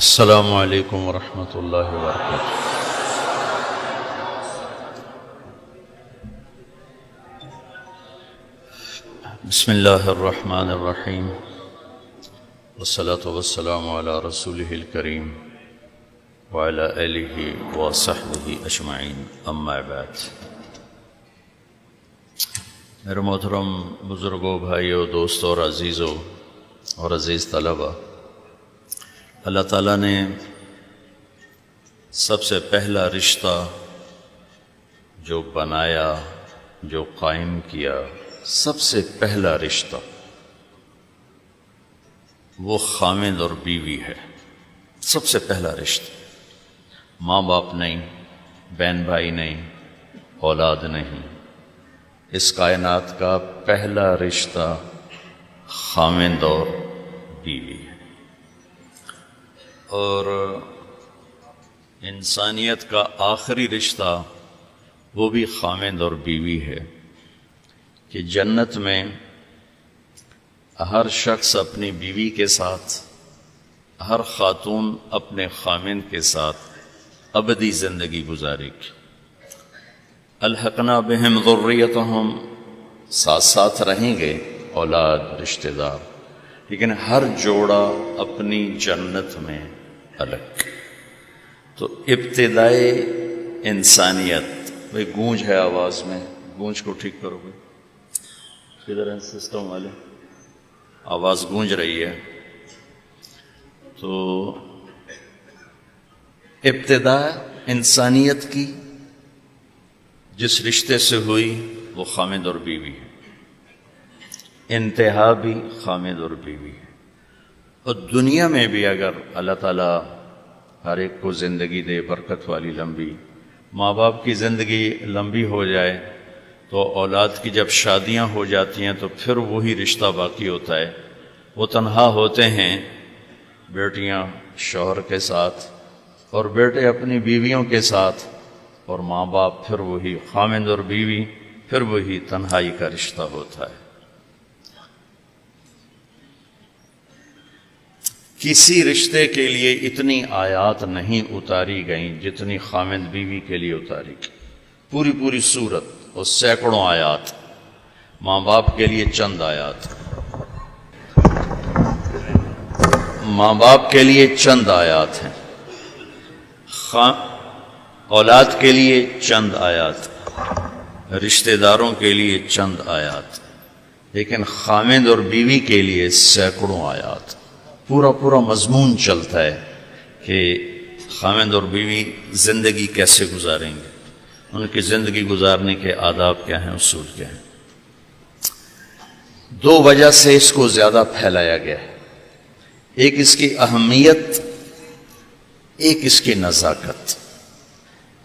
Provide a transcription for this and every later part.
السلام علیکم ورحمۃ اللہ وبرکاتہ۔ بسم اللہ الرحمن الرحیم، والصلاة والسلام علی رسولہ الکریم وعلی آلہ وصحبہ اجمعین، اما بعد۔ میرے محترم بزرگوں، بھائیوں، دوستوں اور عزیزوں اور عزیز طلبہ، اللہ تعالیٰ نے سب سے پہلا رشتہ جو بنایا، جو قائم کیا، سب سے پہلا رشتہ وہ خاوند اور بیوی ہے۔ سب سے پہلا رشتہ، ماں باپ نہیں، بہن بھائی نہیں، اولاد نہیں، اس کائنات کا پہلا رشتہ خاوند اور بیوی ہے۔ اور انسانیت کا آخری رشتہ وہ بھی خاوند اور بیوی ہے کہ جنت میں ہر شخص اپنی بیوی کے ساتھ، ہر خاتون اپنے خاوند کے ساتھ ابدی زندگی گزارے گی۔ الحقنا بہم ذریتہم، ساتھ ساتھ رہیں گے اولاد، رشتہ دار، لیکن ہر جوڑا اپنی جنت میں الگ۔ تو ابتدائی انسانیت، بھائی گونج ہے آواز میں، گونج کو ٹھیک کرو گے، کدھر ہیں سسٹم والے؟ آواز گونج رہی ہے۔ تو ابتدا انسانیت کی جس رشتے سے ہوئی وہ خاوند اور بیوی ہے، انتہا بھی خاوند اور بیوی ہے۔ اور دنیا میں بھی اگر اللہ تعالیٰ ہر ایک کو زندگی دے برکت والی لمبی، ماں باپ کی زندگی لمبی ہو جائے تو اولاد کی جب شادیاں ہو جاتی ہیں تو پھر وہی رشتہ باقی ہوتا ہے۔ وہ تنہا ہوتے ہیں، بیٹیاں شوہر کے ساتھ اور بیٹے اپنی بیویوں کے ساتھ، اور ماں باپ پھر وہی خاوند اور بیوی، پھر وہی تنہائی کا رشتہ ہوتا ہے۔ کسی رشتے کے لیے اتنی آیات نہیں اتاری گئیں جتنی خاوند بیوی کے لیے اتاری گئی۔ پوری سورت اور سینکڑوں آیات، ماں باپ کے لیے چند آیات، ماں باپ کے لیے چند آیات ہیں، اولاد کے لیے چند آیات، رشتہ داروں کے لیے چند آیات، لیکن خاوند اور بیوی کے لیے سینکڑوں آیات۔ پورا مضمون چلتا ہے کہ خاوند اور بیوی زندگی کیسے گزاریں گے، ان کی زندگی گزارنے کے آداب کیا ہیں، اصول کیا ہیں۔ دو وجہ سے اس کو زیادہ پھیلایا گیا ہے، ایک اس کی اہمیت، ایک اس کی نزاکت۔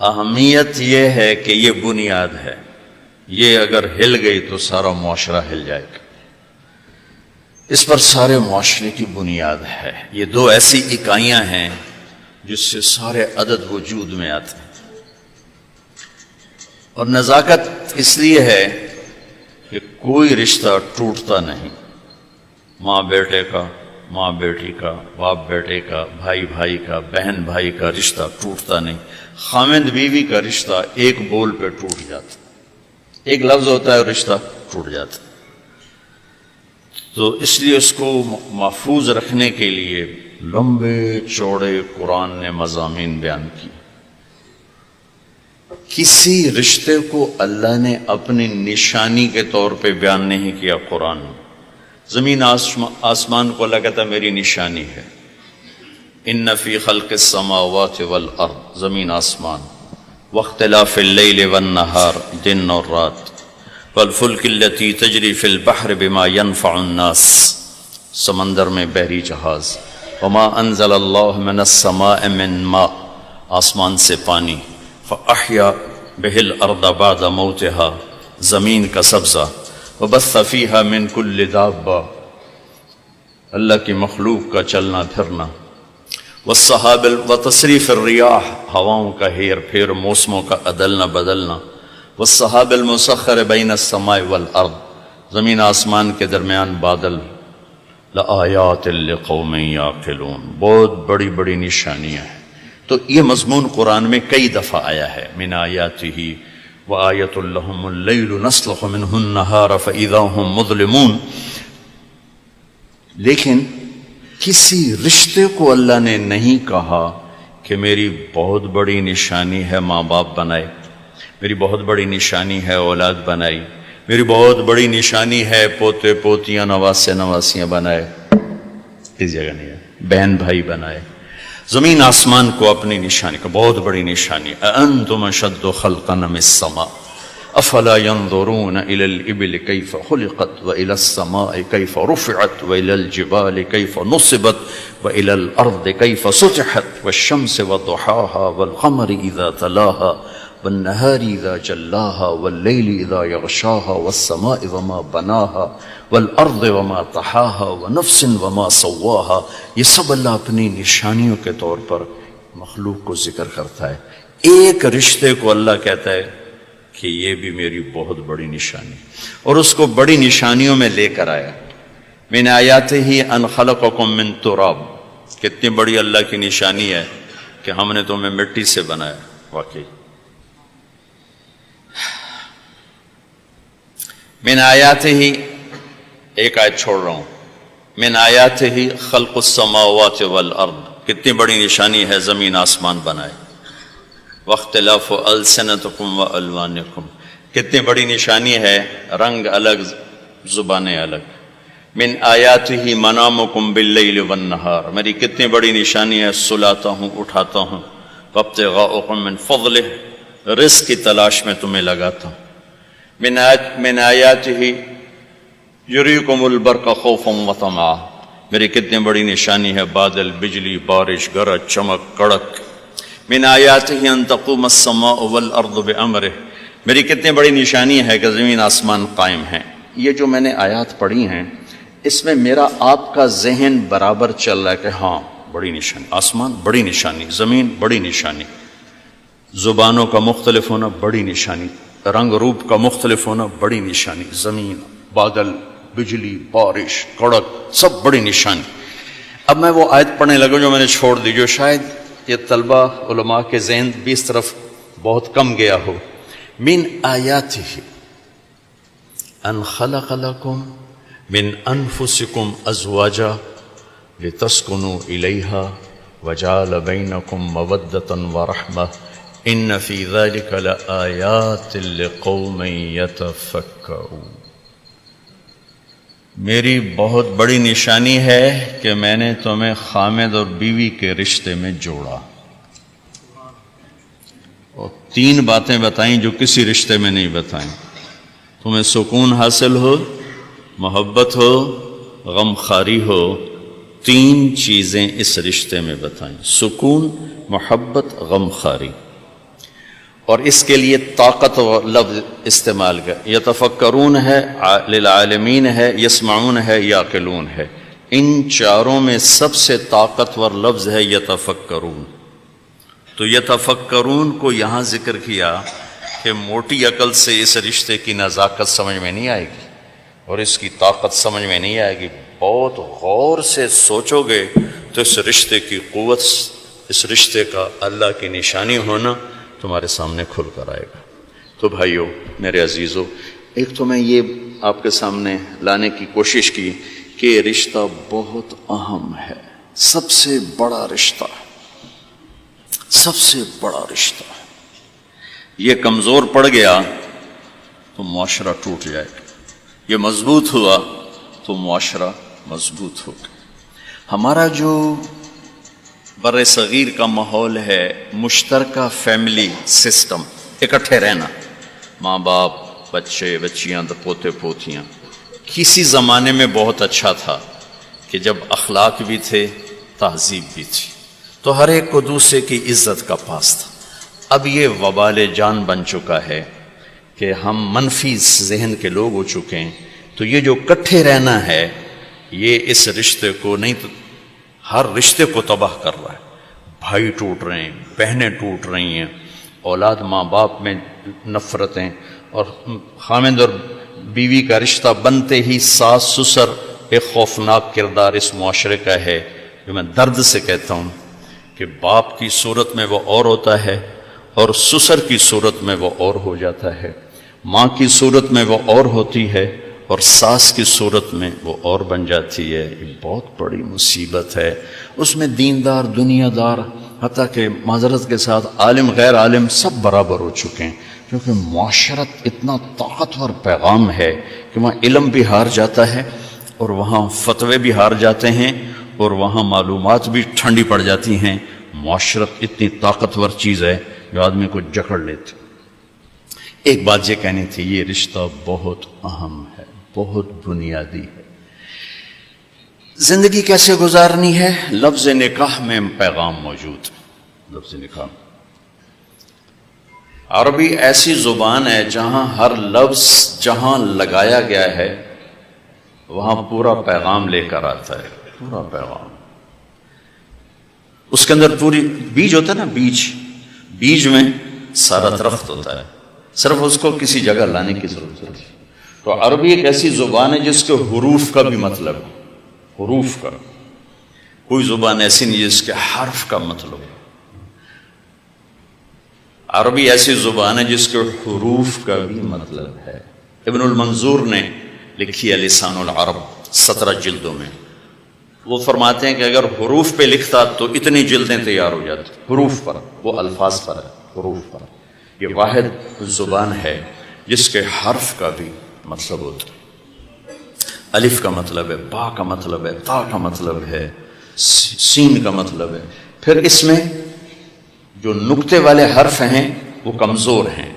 اہمیت یہ ہے کہ یہ بنیاد ہے، یہ اگر ہل گئی تو سارا معاشرہ ہل جائے گا، اس پر سارے معاشرے کی بنیاد ہے۔ یہ دو ایسی اکائیاں ہیں جس سے سارے عدد وجود میں آتے ہیں۔ اور نزاکت اس لیے ہے کہ کوئی رشتہ ٹوٹتا نہیں، ماں بیٹے کا، ماں بیٹی کا، باپ بیٹے کا، بھائی بھائی کا، بہن بھائی کا رشتہ ٹوٹتا نہیں۔ خاوند بیوی کا رشتہ ایک بول پہ ٹوٹ جاتا، ایک لفظ ہوتا ہے اور رشتہ ٹوٹ جاتا۔ تو اس لیے اس کو محفوظ رکھنے کے لیے لمبے چوڑے قرآن نے مضامین بیان کی۔ کسی رشتے کو اللہ نے اپنی نشانی کے طور پہ بیان نہیں کیا قرآن میں۔ زمین آسمان کو اللہ کہتا میری نشانی ہے۔ ان فی خلق السماوات والارض، زمین آسمان، واختلاف اللیل والنہار، دن اور رات، والفلک التی تجری فی البحر بما ينفع الناس، سمندر میں بحری جہاز، وما انزل اللہ من السماء من ماء، آسمان سے پانی، فاحیا بہ الارض بعد موتها، زمین کا سبزہ، وبث فیہا من کل دابہ، اللہ کی مخلوق کا چلنا پھرنا، والسحاب وتصریف الریاح، ہواؤں کا ہیر پھیر، موسموں کا عدلنا بدلنا، والسحاب المسخر بین السماء والارض، زمین آسمان کے درمیان بادل، لآیات لقوم یعقلون، بہت بڑی بڑی نشانیاں ہیں۔ تو یہ مضمون قرآن میں کئی دفعہ آیا ہے، من آیاتہ وآیۃ لہم اللیل نسلخ منہ النہار فإذا ہم مظلمون۔ لیکن کسی رشتے کو اللہ نے نہیں کہا کہ میری بہت بڑی نشانی ہے ماں باپ بنائے، میری بہت بڑی نشانی ہے اولاد بنائی، میری بہت بڑی نشانی ہے پوتے پوتیاں نواسے نواسیاں بنائے، اس جگہ نہیں ہے، بہن بھائی بنائے۔ زمین آسمان کو اپنی نشانی کا بہت بڑی نشانی، اَأَنتُمْ أَشَدُّ خَلْقًا مِنَ السَّمَاءِ أَفَلَا يَنظُرُونَ إِلَى الْإِبِلِ كَيْفَ خُلِقَتْ وَإِلَى السَّمَاءِ كَيْفَ رُفِعَتْ وَإِلَى الْجِبَالِ كَيْفَ نُصِبَتْ وَإِلَى الْأَرْضِ كَيْفَ سُطِحَتْ وَالشَّمْسِ وَضُحَاهَا وَالْقَمَرِ إِذَا تَلَاهَا وَالنَّهَارِ إِذَا جَلَّاهَا وَاللَّيْلِ إِذَا يَغْشَاهَا وَالسَّمَاءِ وَمَا بَنَاهَا وَالْأَرْضِ وَمَا طَحَاهَا وَنَفْسٍ وَمَا سَوَّاهَا۔ یہ سب اللہ اپنی نشانیوں کے طور پر مخلوق کو ذکر کرتا ہے۔ ایک رشتے کو اللہ کہتا ہے کہ یہ بھی میری بہت بڑی نشانی، اور اس کو بڑی نشانیوں میں لے کر آیا۔ من آیاتہ ان خلقکم من تراب، کتنی بڑی اللہ کی نشانی ہے کہ ہم نے تمہیں مٹی سے بنایا۔ واقعی من آیاتہ، ایک آیت چھوڑ رہا ہوں، من آیاتہ خلق السماوات والارض، کتنی بڑی نشانی ہے زمین آسمان بنائے۔ واختلاف السنتکم والوانکم، کتنی بڑی نشانی ہے رنگ الگ زبانیں الگ۔ من آیاتہ منامکم باللیل والنہار، میری کتنی بڑی نشانی ہے سلاتا ہوں اٹھاتا ہوں۔ وابتغاؤکم من فضلہ، رزق کی تلاش میں تمہیں لگاتا ہوں۔ من آیاتہ یریکم البرق خوفا وطمعا، میری کتنی بڑی نشانی ہے بادل، بجلی، بارش، گرج، چمک، کڑک۔ من آیاتہ ان تقوم السماء والارض بامرہ، میری کتنی بڑی نشانی ہے کہ زمین آسمان قائم ہیں۔ یہ جو میں نے آیات پڑھی ہیں اس میں میرا آپ کا ذہن برابر چل رہا ہے کہ ہاں بڑی نشانی، آسمان بڑی نشانی، زمین بڑی نشانی، زبانوں کا مختلف ہونا بڑی نشانی، رنگ روپ کا مختلف ہونا بڑی نشانی، زمین، بادل، بجلی، بارش، کڑک، سب بڑی نشانی۔ اب میں وہ آیت پڑھنے لگا جو میں نے چھوڑ دی، جو شاید یہ طلبہ علماء کے ذہن بھی اس طرف بہت کم گیا ہو۔ من آیاتہ ان خلق لکم من انفسکم ازواجا لتسکنوا الیہا وجعل بینکم مودۃ ورحمہ ان فی ذلک لآیات لقوم یتفکرون۔ میری بہت بڑی نشانی ہے کہ میں نے تمہیں خامد اور بیوی کے رشتے میں جوڑا، اور تین باتیں بتائیں جو کسی رشتے میں نہیں بتائیں، تمہیں سکون حاصل ہو، محبت ہو، غم خاری ہو، تین چیزیں اس رشتے میں بتائیں، سکون، محبت، غم خاری۔ اور اس کے لیے طاقت و لفظ استعمال کر، یتفکرون ہے، للعالمین ہے، یسمعون ہے، یعقلون ہے، ان چاروں میں سب سے طاقتور لفظ ہے یتفکرون۔ تو یتفکرون کو یہاں ذکر کیا کہ موٹی عقل سے اس رشتے کی نزاکت سمجھ میں نہیں آئے گی اور اس کی طاقت سمجھ میں نہیں آئے گی، بہت غور سے سوچو گے تو اس رشتے کی قوت، اس رشتے کا اللہ کی نشانی ہونا تمہارے سامنے کھل کر آئے گا۔ تو بھائیو، میرے عزیزو، ایک تو میں یہ آپ کے سامنے لانے کی کوشش کی کہ یہ رشتہ بہت اہم ہے، سب سے بڑا رشتہ ہے، سب سے بڑا رشتہ ہے۔ یہ کمزور پڑ گیا تو معاشرہ ٹوٹ جائے گا، یہ مضبوط ہوا تو معاشرہ مضبوط ہوگا۔ ہمارا جو بر صغیر کا ماحول ہے، مشترکہ فیملی سسٹم، اکٹھے رہنا، ماں باپ، بچے بچیاں، پوتے پوتیاں، کسی زمانے میں بہت اچھا تھا کہ جب اخلاق بھی تھے، تہذیب بھی تھی، تو ہر ایک کو دوسرے کی عزت کا پاس تھا۔ اب یہ وبال جان بن چکا ہے کہ ہم منفی ذہن کے لوگ ہو چکے ہیں، تو یہ جو کٹھے رہنا ہے یہ اس رشتے کو نہیں تو ہر رشتے کو تباہ کر رہا ہے۔ بھائی ٹوٹ رہے ہیں، بہنیں ٹوٹ رہی ہیں، اولاد ماں باپ میں نفرتیں، اور خامد اور بیوی کا رشتہ بنتے ہی ساس سسر ایک خوفناک کردار اس معاشرے کا ہے جو میں درد سے کہتا ہوں کہ باپ کی صورت میں وہ اور ہوتا ہے اور سسر کی صورت میں وہ اور ہو جاتا ہے، ماں کی صورت میں وہ اور ہوتی ہے اور ساس کی صورت میں وہ اور بن جاتی ہے۔ یہ بہت بڑی مصیبت ہے۔ اس میں دیندار، دنیا دار، حتیٰ کہ معذرت کے ساتھ عالم غیر عالم سب برابر ہو چکے ہیں، کیونکہ معاشرت اتنا طاقتور پیغام ہے کہ وہاں علم بھی ہار جاتا ہے اور وہاں فتوے بھی ہار جاتے ہیں اور وہاں معلومات بھی ٹھنڈی پڑ جاتی ہیں۔ معاشرت اتنی طاقتور چیز ہے جو آدمی کو جکڑ لیتی۔ ایک بات یہ کہنی تھی، یہ رشتہ بہت اہم ہے، بہت بنیادی ہے۔ زندگی کیسے گزارنی ہے؟ لفظ نکاح میں پیغام موجود ہے۔ لفظ نکاح، عربی ایسی زبان ہے جہاں ہر لفظ جہاں لگایا گیا ہے وہاں پورا پیغام لے کر آتا ہے، پورا پیغام۔ اس کے اندر پوری بیج ہوتا ہے نا، بیج میں سارا درخت ہوتا ہے، صرف اس کو کسی جگہ لانے کی ضرورت ہے۔ تو عربی ایک ایسی زبان ہے جس کے حروف کا بھی مطلب ہے، حروف کا۔ کوئی زبان ایسی نہیں جس کے حرف کا مطلب ہے۔ عربی ایسی زبان ہے جس کے حروف کا بھی مطلب ہے۔ ابن المنظور نے لکھی ہے لسان العرب 17 جلدوں میں، وہ فرماتے ہیں کہ اگر حروف پہ لکھتا تو اتنی جلدیں تیار ہو جاتی، حروف پر، وہ الفاظ پر ہے، حروف پر۔ یہ واحد زبان ہے جس کے حرف کا بھی مطلب ہوتا ہے۔ الف کا مطلب ہے، با کا مطلب ہے، تا کا مطلب ہے، سین کا مطلب ہے۔ پھر اس میں جو نقطے والے حرف ہیں وہ کمزور ہیں،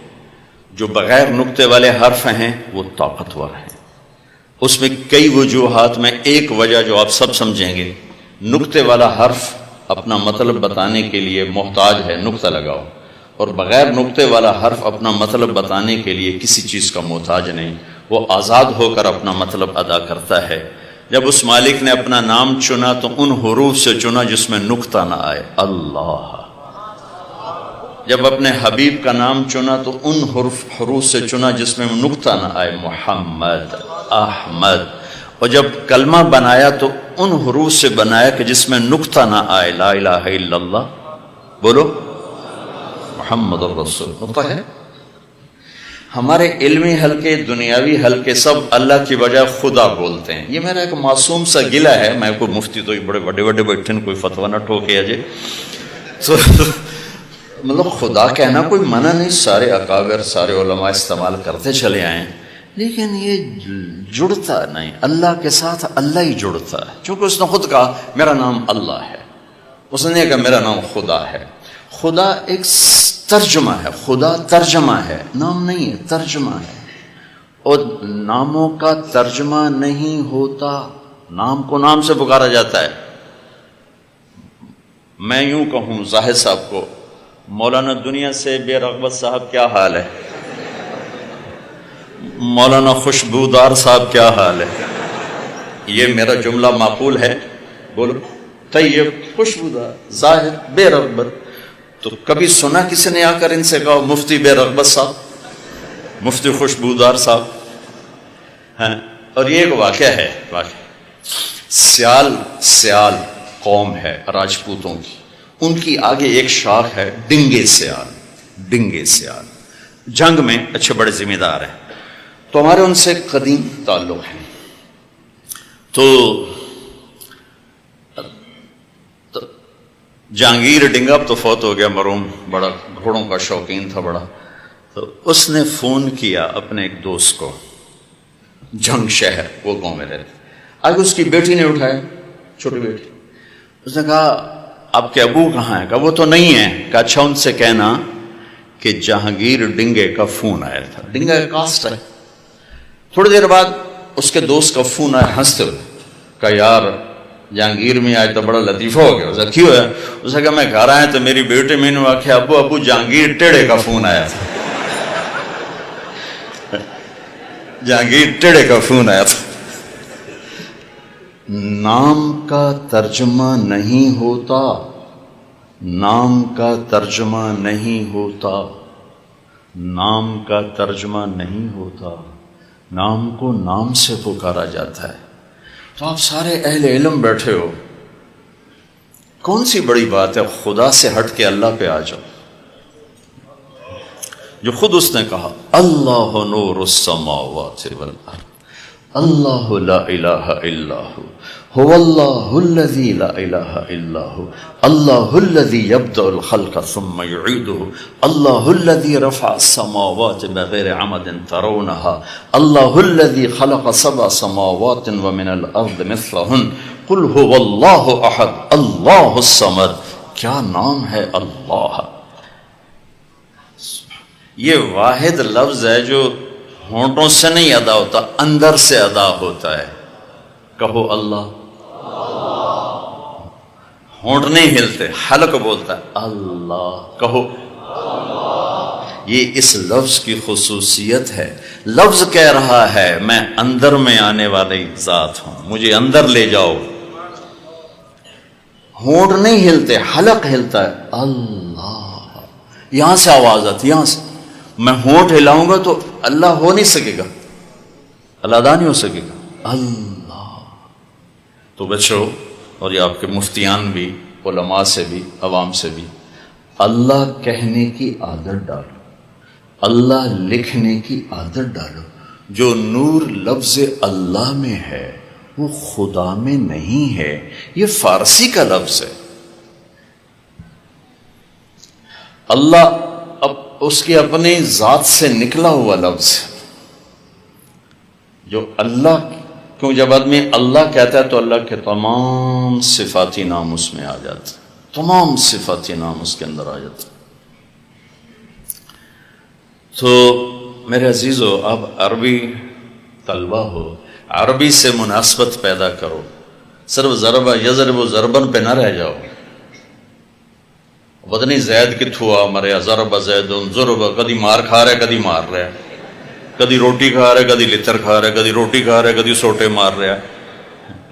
جو بغیر نقطے والے حرف ہیں وہ طاقتور ہیں۔ اس میں کئی وجوہات میں ایک وجہ جو آپ سب سمجھیں گے، نقطے والا حرف اپنا مطلب بتانے کے لیے محتاج ہے نقطہ لگاؤ، اور بغیر نقطے والا حرف اپنا مطلب بتانے کے لیے کسی چیز کا محتاج نہیں، وہ آزاد ہو کر اپنا مطلب ادا کرتا ہے۔ جب اس مالک نے اپنا نام چنا تو ان حروف سے چنا جس میں نقطہ نہ آئے، اللہ۔ جب اپنے حبیب کا نام چنا تو ان حروف سے چنا جس میں نقطہ نہ آئے، محمد، احمد۔ اور جب کلمہ بنایا تو ان حروف سے بنایا کہ جس میں نقطہ نہ آئے، لا الہ الا اللہ، بولو محمد الرسول۔ نقطہ ہے۔ ہمارے علمی حلقے، دنیاوی حلقے سب اللہ کی بجائے خدا بولتے ہیں۔ یہ میرا ایک معصوم سا گلہ ہے، میں کوئی مفتی تو بڑے بڑے بڑے بیٹھے کوئی فتویٰ نہ ٹھوکے اجے، تو مطلب خدا کہنا کوئی منع نہیں، سارے اکابر، سارے علماء استعمال کرتے چلے آئے، لیکن یہ جڑتا نہیں اللہ کے ساتھ، اللہ ہی جڑتا ہے، چونکہ اس نے خود کہا میرا نام اللہ ہے، اس نے کہا میرا نام خدا ہے۔ خدا ایک ترجمہ ہے، خدا ترجمہ ہے، نام نہیں ہے، ترجمہ ہے، اور ناموں کا ترجمہ نہیں ہوتا، نام کو نام سے پکارا جاتا ہے۔ میں یوں کہوں زاہد صاحب کو، مولانا دنیا سے بے رغبت صاحب کیا حال ہے، مولانا خوشبودار صاحب کیا حال ہے، یہ میرا جملہ معقول ہے؟ بولو، طیب، خوشبودار، زاہد، بے رغبت۔ تو کبھی سنا کسی نے آ کر ان سے کہا مفتی بے رغبت صاحب، مفتی خوشبودار صاحب؟ ہاں۔ اور یہ ایک واقعہ ہے، سیال قوم ہے راجپوتوں کی، ان کی آگے ایک شاخ ہے ڈنگے سیال، جنگ میں اچھے بڑے ذمہ دار ہیں، تو ہمارے ان سے قدیم تعلق ہے۔ تو جہانگیر ڈنگا اب تو فوت ہو گیا مرحوم، بڑا گھوڑوں کا شوقین تھا بڑا، تو اس نے فون کیا اپنے ایک دوست کو، جنگ شہر، وہ گاؤں میں رہتے، آگے اس کی بیٹی نے اٹھایا، چھوٹی بیٹی، اس نے کہا آپ کے ابو کہاں ہیں؟ کہا وہ تو نہیں ہے۔ کہا اچھا ان سے کہنا کہ جہانگیر ڈنگے کا فون آیا تھا، ڈنگا کا کاسٹ ہے۔ تھوڑی دیر بعد اس کے دوست کا فون آیا ہنستے ہوئے، کہا یار جہانگیر میں آج تو بڑا لطیفہ ہو گیا۔ اسے کیوں ہے؟ اس نے کہا میں گھر آیا تو میری بیٹی میں نے آخیا ابو جہانگیر ٹیڑے کا فون آیا تھا، جہانگیر ٹیڑے کا فون آیا تھا۔ نام کا ترجمہ نہیں ہوتا، نام کا ترجمہ نہیں ہوتا، نام کا ترجمہ نہیں ہوتا، نام کو نام سے پکارا جاتا ہے۔ تو آپ سارے اہل علم بیٹھے ہو، کون سی بڑی بات ہے خدا سے ہٹ کے اللہ پہ آ جاؤ، جو خود اس نے کہا اللہ نور السماوات والارض اللہ لا الہ الا هو اللہ الذی لا الہ الا هو اللہ الذی یبدأ الخلق ثم یعیدہ اللہ الذی رفع السماوات بغیر عمد ترونها اللہ الذی خلق سبع سماوات ومن الارض مثلہن قل هو اللہ احد اللہ الصمد. کیا نام ہے اللہ. یہ واحد لفظ ہے جو ہونٹوں سے نہیں ادا ہوتا، اندر سے ادا ہوتا ہے. کہو اللہ، ہونٹ نہیں ہلتے، حلق بولتا ہے اللہ. کہو یہ اس لفظ کی خصوصیت ہے. لفظ کہہ رہا ہے میں اندر میں آنے والی ذات ہوں، مجھے اندر لے جاؤ. ہونٹ نہیں ہلتے، حلق ہلتا ہے اللہ. یہاں سے آواز آتی، یہاں سے. میں ہونٹ ہلاؤں گا تو اللہ ہو نہیں سکے گا، اللہ ادا نہیں ہو سکے گا. اللہ. تو بچوں، اور یہ آپ کے مفتیان بھی، علماء سے بھی، عوام سے بھی، اللہ کہنے کی عادت ڈالو، اللہ لکھنے کی عادت ڈالو. جو نور لفظ اللہ میں ہے وہ خدا میں نہیں ہے، یہ فارسی کا لفظ ہے. اللہ اب اس کی اپنی ذات سے نکلا ہوا لفظ ہے. جو اللہ، کیوں جب آدمی اللہ کہتا ہے تو اللہ کے تمام صفاتی نام اس میں آ جاتے ہیں، تمام صفاتی نام اس کے اندر آ جاتے ہیں. تو میرے عزیزو، اب عربی طلبہ ہو، عربی سے مناسبت پیدا کرو. صرف ضربہ یضرب ضربن پہ نہ رہ جاؤ. بدنی زید کت ہوا مریا، ضرب زید ضرب، کدی مار کھا رہا ہے کدی مار رہا ہے، کدی روٹی کھا رہا ہے کدی لتر کھا رہا ہے، کدی روٹی کھا رہا ہے کدی سوٹے مار رہا ہے.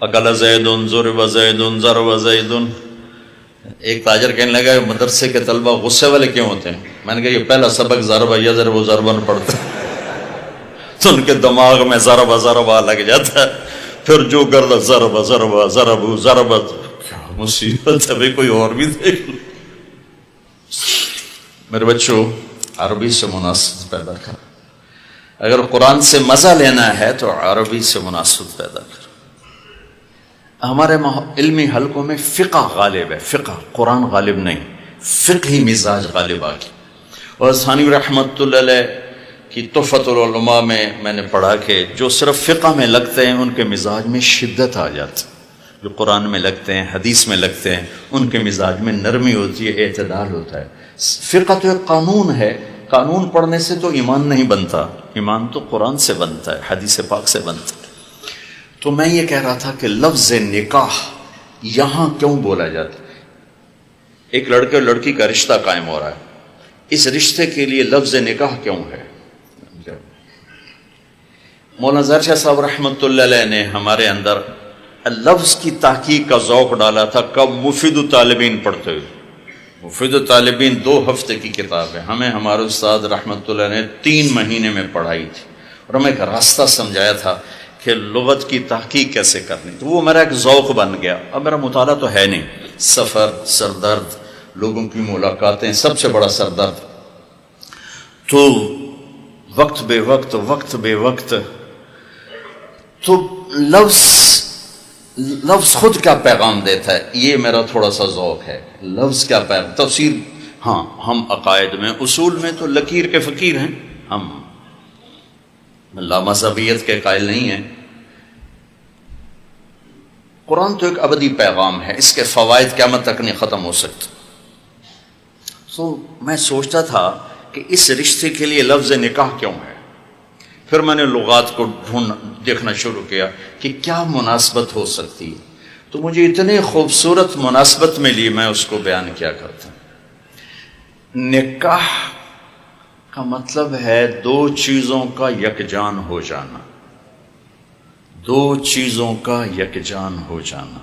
اکل زید ضرب زید ضرب زید. ایک تاجر کہنے لگا مدرسے کے طلبہ غصے والے کیوں ہوتے ہیں؟ میں نے کہا یہ پہلا سبق ضرب یضرب ضربن پڑھتا ہے تو ان کے دماغ میں ضرب ضرب لگ جاتا ہے، پھر جو گرد ضرب ضرب ضرب ضرب. کیا مصیبت ہے بھائی، کوئی اور بھی دیکھ لو. میرے بچوں، عربی سے مناسبت پیدا کر. اگر قرآن سے مزہ لینا ہے تو عربی سے مناسبت پیدا کر. ہمارے علمی حلقوں میں فقہ غالب ہے، فقہ، قرآن غالب نہیں، فقہی مزاج غالب آ گئی. اور ثانوی رحمۃ اللہ علیہ کی تحفۃ العلماء میں نے پڑھا کہ جو صرف فقہ میں لگتے ہیں ان کے مزاج میں شدت آ جاتی. جو قرآن میں لگتے ہیں، حدیث میں لگتے ہیں، ان کے مزاج میں نرمی ہوتی ہے، اعتدال ہوتا ہے. فقہ تو ایک قانون ہے، قانون پڑھنے سے تو ایمان نہیں بنتا، ایمان تو قرآن سے بنتا ہے، حدیث پاک سے بنتا ہے. تو میں یہ کہہ رہا تھا کہ لفظ نکاح یہاں کیوں بولا جاتا ہے؟ ایک لڑکے اور لڑکی کا رشتہ قائم ہو رہا ہے، اس رشتے کے لیے لفظ نکاح کیوں ہے؟ مولانا ظاہر شاہ صاحب رحمۃ اللہ علیہ نے ہمارے اندر لفظ کی تحقیق کا ذوق ڈالا تھا. کب؟ مفید الطالبین پڑھتے ہوئے. مفید الطالبین 2 ہفتے کی کتاب ہے، ہمیں ہمارے استاد رحمۃ اللہ نے 3 مہینے میں پڑھائی تھی، اور ہمیں ایک راستہ سمجھایا تھا کہ لغت کی تحقیق کیسے کرنی. تو وہ میرا ایک ذوق بن گیا. اب میرا مطالعہ تو ہے نہیں، سفر، سردرد، لوگوں کی ملاقاتیں، سب سے بڑا سردرد. تو وقت بے وقت تو لفظ خود کیا پیغام دیتا ہے، یہ میرا تھوڑا سا ذوق ہے. لفظ کیا پیغام، تفسیر. ہاں، ہم عقائد میں، اصول میں تو لکیر کے فقیر ہیں، ہم لامذہبیت کے قائل نہیں ہیں. قرآن تو ایک ابدی پیغام ہے، اس کے فوائد قیامت تک نہیں ختم ہو سکتے. تو میں سوچتا تھا کہ اس رشتے کے لیے لفظ نکاح کیوں ہے. پھر میں نے لغات کو دیکھنا شروع کیا کہ کیا مناسبت ہو سکتی ہے. تو مجھے اتنے خوبصورت مناسبت ملی، میں اس کو بیان کیا کرتا ہوں. نکاح کا مطلب ہے 2 چیزوں کا یکجان ہو جانا، 2 چیزوں کا یکجان ہو جانا.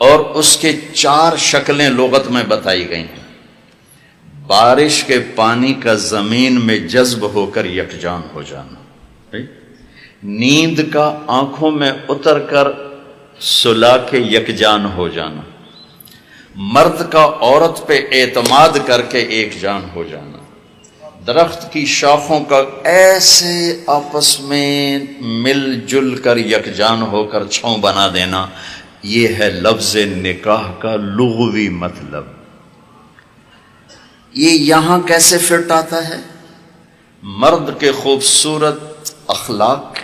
اور اس کے 4 شکلیں لغت میں بتائی گئی ہیں. بارش کے پانی کا زمین میں جذب ہو کر یکجان ہو جانا، نیند کا آنکھوں میں اتر کر صلح کے یکجان ہو جانا، مرد کا عورت پہ اعتماد کر کے ایک جان ہو جانا، درخت کی شاخوں کا ایسے آپس میں مل جل کر یکجان ہو کر چھاؤں بنا دینا، یہ ہے لفظ نکاح کا لغوی مطلب۔ یہ یہاں کیسے فٹ آتا ہے؟ مرد کے خوبصورت اخلاق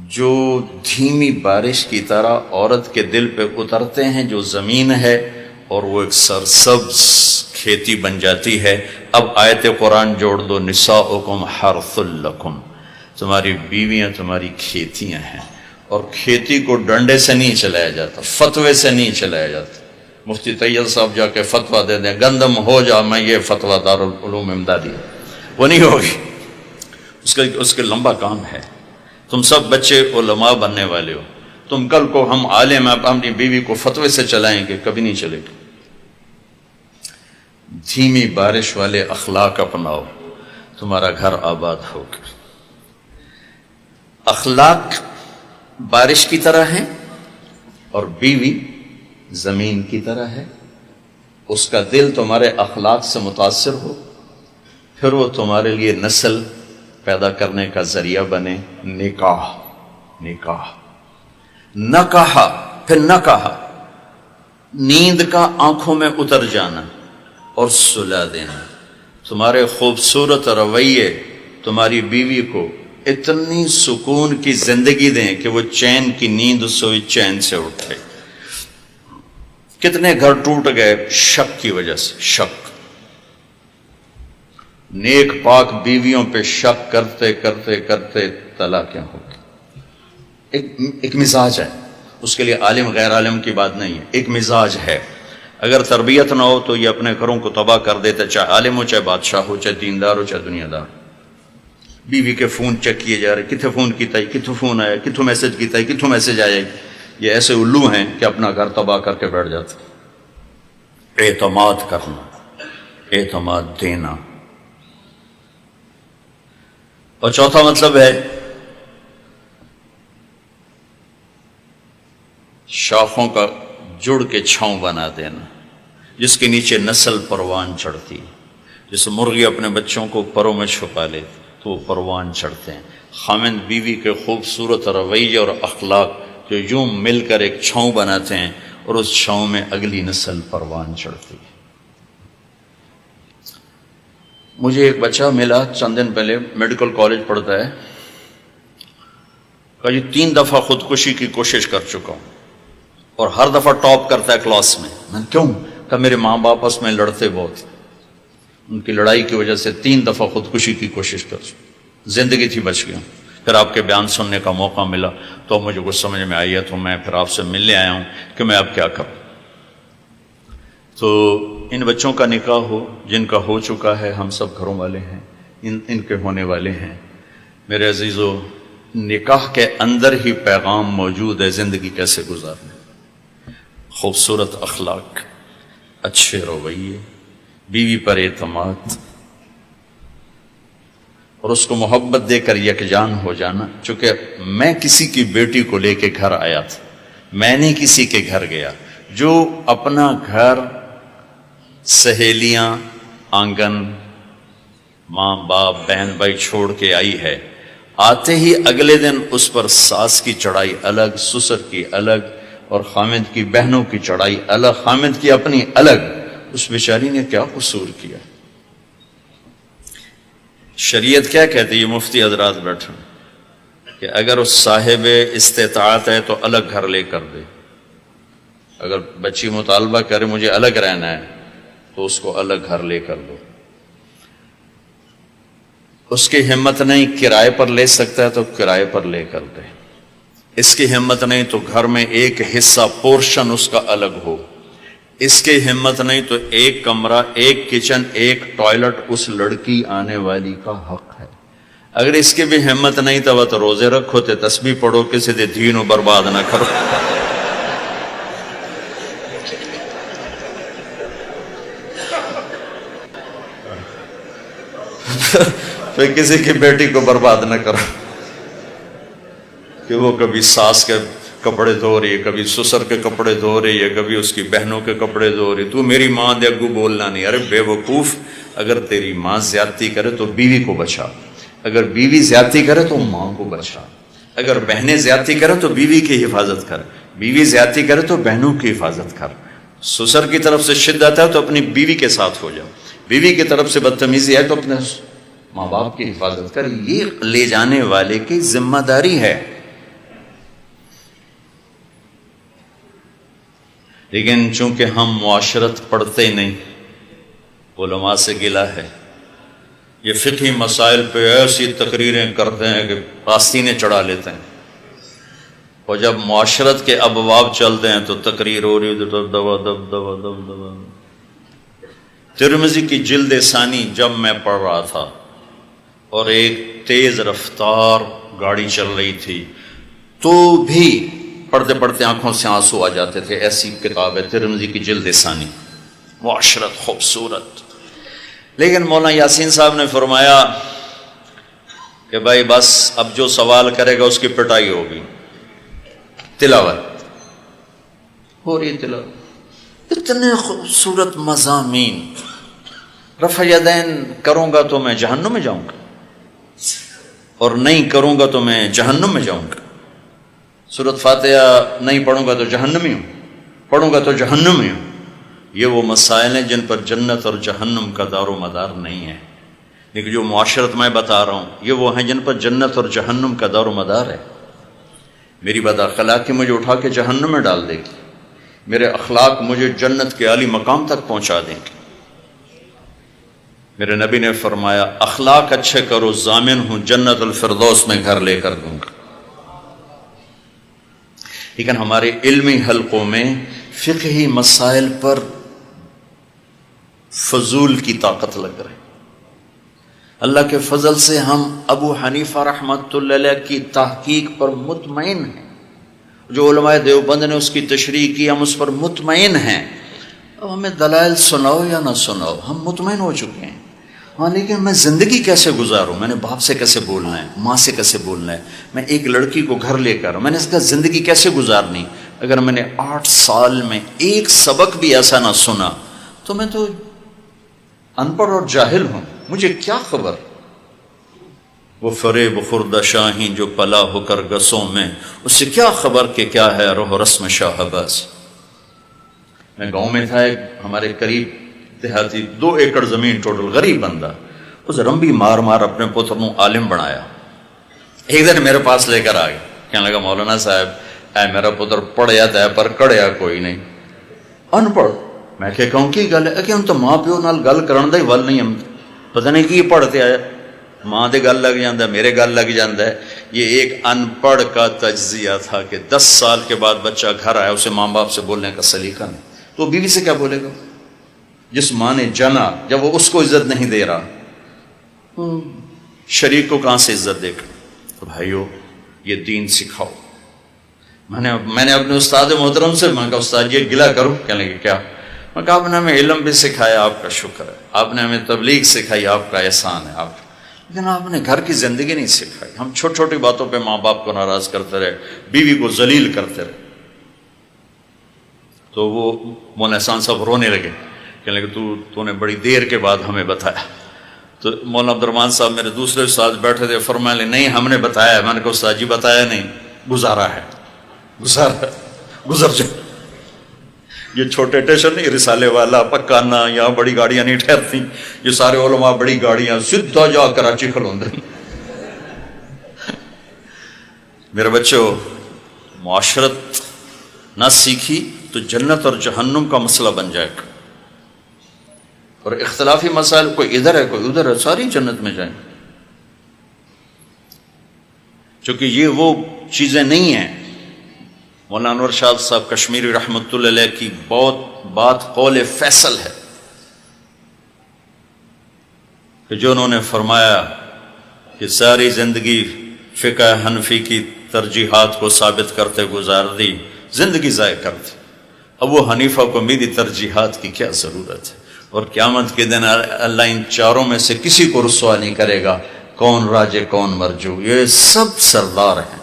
جو دھیمی بارش کی طرح عورت کے دل پہ اترتے ہیں، جو زمین ہے اور وہ ایک سرسبز کھیتی بن جاتی ہے۔ اب آیت قرآن جوڑ دو، نساؤکم حرث لکم، تمہاری بیویاں تمہاری کھیتیاں ہیں، اور کھیتی کو ڈنڈے سے نہیں چلایا جاتا، فتوے سے نہیں چلایا جاتا۔ مفتی طیب صاحب جا کے فتویٰ دے دیں گندم ہو جا، میں یہ فتویٰ دارالعلوم امدادی، وہ نہیں ہوگی، اس کے لمبا کام ہے۔ تم سب بچے علماء بننے والے ہو، تم کل کو ہم عالم اپنی بیوی کو فتوے سے چلائیں گے، کبھی نہیں چلے گا۔ دھیمی بارش والے اخلاق اپناؤ، تمہارا گھر آباد ہوگا۔ اخلاق بارش کی طرح ہیں اور بیوی زمین کی طرح ہے، اس کا دل تمہارے اخلاق سے متاثر ہو، پھر وہ تمہارے لیے نسل پیدا کرنے کا ذریعہ بنے۔ نکاح، نکاح نہ کہا پھر نہ کہا، نیند کا آنکھوں میں اتر جانا اور سلا دینا۔ تمہارے خوبصورت رویے تمہاری بیوی کو اتنی سکون کی زندگی دیں کہ وہ چین کی نیند سوئی چین سے اٹھے۔ کتنے گھر ٹوٹ گئے شک کی وجہ سے، شک، نیک پاک بیویوں پہ شک کرتے کرتے کرتے طلاقیں ہو گئی۔ ایک مزاج ہے، اس کے لیے عالم غیر عالم کی بات نہیں ہے، ایک مزاج ہے۔ اگر تربیت نہ ہو تو یہ اپنے گھروں کو تباہ کر دیتا، چاہے عالم ہو، چاہے بادشاہ ہو، چاہے دیندار ہو، چاہے دنیا دار۔ بیوی کے فون چیک کیے جا رہے، کتنے فون کیتا ہے، کتوں فون آیا، کتوں میسج کیتا ہے، کتوں میسج آیا۔ یہ ایسے الو ہیں کہ اپنا گھر تباہ کر کے بیٹھ جاتے۔ اعتماد کرنا، اعتماد دینا۔ اور چوتھا مطلب ہے شاخوں کا جڑ کے چھاؤں بنا دینا، جس کے نیچے نسل پروان چڑھتی۔ جیسے مرغی اپنے بچوں کو پروں میں چھپا لے تو وہ پروان چڑھتے ہیں۔ خاوند بیوی کے خوبصورت رویے اور اخلاق جو یوں مل کر ایک چھاؤں بناتے ہیں، اور اس چھاؤں میں اگلی نسل پروان چڑھتی ہے۔ مجھے ایک بچہ ملا چند دن پہلے، میڈیکل کالج پڑھتا ہے، کہا یہ 3 دفعہ خودکشی کی کوشش کر چکا ہوں اور ہر دفعہ ٹاپ کرتا ہے کلاس میں۔ میں کیوں؟ کہ میرے ماں باپ آپس میں لڑتے بہت، ان کی لڑائی کی وجہ سے 3 دفعہ خودکشی کی کوشش کر چکا، زندگی تھی بچ گیا۔ پھر آپ کے بیان سننے کا موقع ملا تو مجھے کچھ سمجھ میں آئی ہے، تو میں پھر آپ سے ملنے آیا ہوں کہ میں اب کیا کروں۔ تو ان بچوں کا نکاح ہو، جن کا ہو چکا ہے، ہم سب گھروں والے ہیں، ان کے ہونے والے ہیں۔ میرے عزیزو، نکاح کے اندر ہی پیغام موجود ہے زندگی کیسے گزارنے۔ خوبصورت اخلاق، اچھے رویے، بیوی پر اعتماد، اور اس کو محبت دے کر یکجان ہو جانا۔ چونکہ میں کسی کی بیٹی کو لے کے گھر آیا تھا، میں نہیں کسی کے گھر گیا۔ جو اپنا گھر، سہیلیاں، آنگن، ماں باپ، بہن بھائی چھوڑ کے آئی ہے، آتے ہی اگلے دن اس پر ساس کی چڑھائی الگ، سسر کی الگ، اور خامد کی بہنوں کی چڑھائی الگ، خامد کی اپنی الگ۔ اس بیچاری نے کیا قصور کیا؟ شریعت کیا کہتی ہے؟ مفتی حضرات بیٹھے کہ اگر اس صاحب استطاعت ہے تو الگ گھر لے کر دے۔ اگر بچی مطالبہ کرے مجھے الگ رہنا ہے تو اس کو الگ گھر لے کر دو۔ اس کی ہمت نہیں کرائے پر لے سکتا ہے تو کرائے پر لے کر دے۔ اس کی ہمت نہیں تو گھر میں ایک حصہ پورشن اس کا الگ ہو۔ اس کی ہمت نہیں تو ایک کمرہ، ایک کچن، ایک ٹوائلٹ اس لڑکی آنے والی کا حق ہے۔ اگر اس کی بھی ہمت نہیں تو روزے رکھو، تے تسبیح پڑھو، کسی دے دین برباد نہ کرو۔ پھر کسی کی بیٹی کو برباد نہ کرو کہ وہ کبھی ساس کے کپڑے دھو رہی ہے، کبھی سسر کے کپڑے دھو رہی ہے، کبھی اس کی بہنوں کے کپڑے دھو رہی ہے، تو میری ماں دے اگو بولنا نہیں۔ ارے بے وقوف، اگر تیری ماں زیادتی کرے تو بیوی کو بچا، اگر بیوی زیادتی کرے تو ماں کو بچا، اگر بہنیں زیادتی کرے تو بیوی کی حفاظت کر، بیوی زیادتی کرے تو بہنوں کی حفاظت کر۔ سسر کی طرف سے شدت ہے تو اپنی بیوی کے ساتھ ہو جا، بیوی کی طرف سے بدتمیزی ہے تو اپنے ماں باپ کی حفاظت کر۔ یہ لے جانے والے کی ذمہ داری ہے۔ لیکن چونکہ ہم معاشرت پڑھتے نہیں، علماء سے گلہ ہے، یہ فقہی مسائل پہ ایسی تقریریں کرتے ہیں کہ آستینیں چڑھا لیتے ہیں، اور جب معاشرت کے ابواب چلتے ہیں تو تقریر ہو رہی ہے تو دوا دب دوا دب دوا۔ ترمذی کی جلد ثانی جب میں پڑھ رہا تھا اور ایک تیز رفتار گاڑی چل رہی تھی تو بھی پڑھتے پڑھتے آنکھوں سے آنسو آ جاتے تھے، ایسی کتاب ہے ترمذی کی جلد ثانی، معاشرت خوبصورت۔ لیکن مولانا یاسین صاحب نے فرمایا کہ بھائی بس اب جو سوال کرے گا اس کی پٹائی ہوگی۔ تلاوت ہو رہی، تلاوت، اتنے خوبصورت مضامین۔ رفع یدین کروں گا تو میں جہنم میں جاؤں گا، اور نہیں کروں گا تو میں جہنم میں جاؤں گا۔ سورۃ فاتحہ نہیں پڑھوں گا تو جہنمی ہوں، پڑھوں گا تو جہنمی ہوں۔ یہ وہ مسائل ہیں جن پر جنت اور جہنم کا دار و مدار نہیں ہے، لیکن جو معاشرت میں بتا رہا ہوں یہ وہ ہیں جن پر جنت اور جہنم کا دار و مدار ہے۔ میری بد اخلاقی مجھے اٹھا کے جہنم میں ڈال دے گی، میرے اخلاق مجھے جنت کے اعلی مقام تک پہنچا دیں گے۔ میرے نبی نے فرمایا اخلاق اچھے کرو، ضامن ہوں جنت الفردوس میں گھر لے کر دوں گا۔ لیکن ہمارے علمی حلقوں میں فقہی مسائل پر فضول کی طاقت لگ رہی۔ اللہ کے فضل سے ہم ابو حنیفہ رحمۃ اللہ علیہ کی تحقیق پر مطمئن ہیں، جو علماء دیوبند نے اس کی تشریح کی ہم اس پر مطمئن ہیں۔ اب ہمیں دلائل سناؤ یا نہ سناؤ ہم مطمئن ہو چکے ہیں۔ ہاں لیکن میں زندگی کیسے گزاروں، میں نے باپ سے کیسے بولنا ہے، ماں سے کیسے بولنا ہے، میں ایک لڑکی کو گھر لے کر میں نے اس کا زندگی کیسے گزارنی، اگر میں نے 8 سال میں ایک سبق بھی ایسا نہ سنا تو میں تو ان پڑھ اور جاہل ہوں، مجھے کیا خبر۔ وہ فریب خوردہ شاہین جو پلا ہو کر گسوں میں، اس سے کیا خبر کہ کیا ہے روح و رسم شاہ عباس۔ میں گاؤں میں تھا، ایک ہمارے قریب دیہاتی 2 ایکڑ زمین ٹوٹل، غریب بندہ، اس رمبی مار مار اپنے پتر نو عالم بنایا۔ ایک دن میرے پاس لے کر آگئے، کہنے لگا مولانا صاحب اے میرا پتر پڑھیا تے پر کڑیا کوئی نہیں، ان پڑھ۔ میں کہوں کی گل ہے کہ ہم تو ماں پیو نال گل کرن دا ہی ول نہیں، ہم پتہ نہیں کی پڑھتے آیا، ماں دے گل لگ جاندہ ہے، میرے گل لگ جاندہ ہے۔ یہ ایک ان پڑھ کا تجزیہ تھا کہ 10 سال کے بعد بچہ گھر آیا، اسے ماں باپ سے بولنے کا سلیقہ نہیں، تو بیوی سے کیا بولے گا؟ جس ماں نے جنا جب وہ اس کو عزت نہیں دے رہا، شریک کو کہاں سے عزت دے گا؟ تو بھائیو یہ دین سکھاؤ۔ میں نے اپنے استاد محترم سے میں کہا استاد یہ گلہ کروں، کہنے لگے کیا؟ میں کہا آپ نے ہمیں علم بھی سکھایا، آپ کا شکر ہے، آپ نے ہمیں تبلیغ سکھائی، آپ کا احسان ہے، لیکن آپ نے گھر کی زندگی نہیں سکھائی۔ ہم چھوٹی چھوٹی باتوں پہ ماں باپ کو ناراض کرتے رہے، بیوی کو ذلیل کرتے رہے۔ تو وہ مولانا احسان صاحب رونے لگے، کہنے لگے تو نے بڑی دیر کے بعد ہمیں بتایا۔ تو مولانا عبد الرحمن صاحب میرے دوسرے استاد بیٹھے تھے، فرمائے لے نہیں ہم نے بتایا ہے۔ میں نے کہا استاد جی بتایا نہیں، گزارا ہے، گزر جائے۔ یہ چھوٹے اسٹیشن نہیں، رسالے والا، پکانا، یہاں بڑی گاڑیاں نہیں ٹھہرتی، یہ سارے علماء بڑی گاڑیاں سیدھا جا کراچی کھلوندے۔ میرے بچوں معاشرت نہ سیکھی تو جنت اور جہنم کا مسئلہ بن جائے گا، اور اختلافی مسائل کوئی ادھر ہے کوئی ادھر ہے، ساری جنت میں جائیں، چونکہ یہ وہ چیزیں نہیں ہیں۔ مولانا انور شاہ صاحب کشمیری رحمۃ اللہ علیہ کی بات قول فیصل ہے کہ جو انہوں نے فرمایا کہ ساری زندگی فقہ حنفی کی ترجیحات کو ثابت کرتے گزار دی، زندگی ضائع کر دی۔ ابو حنیفہ کو میری ترجیحات کی کیا ضرورت ہے؟ اور قیامت کے دن اللہ ان چاروں میں سے کسی کو رسوا نہیں کرے گا، کون راجے کون مرجو، یہ سب سردار ہیں۔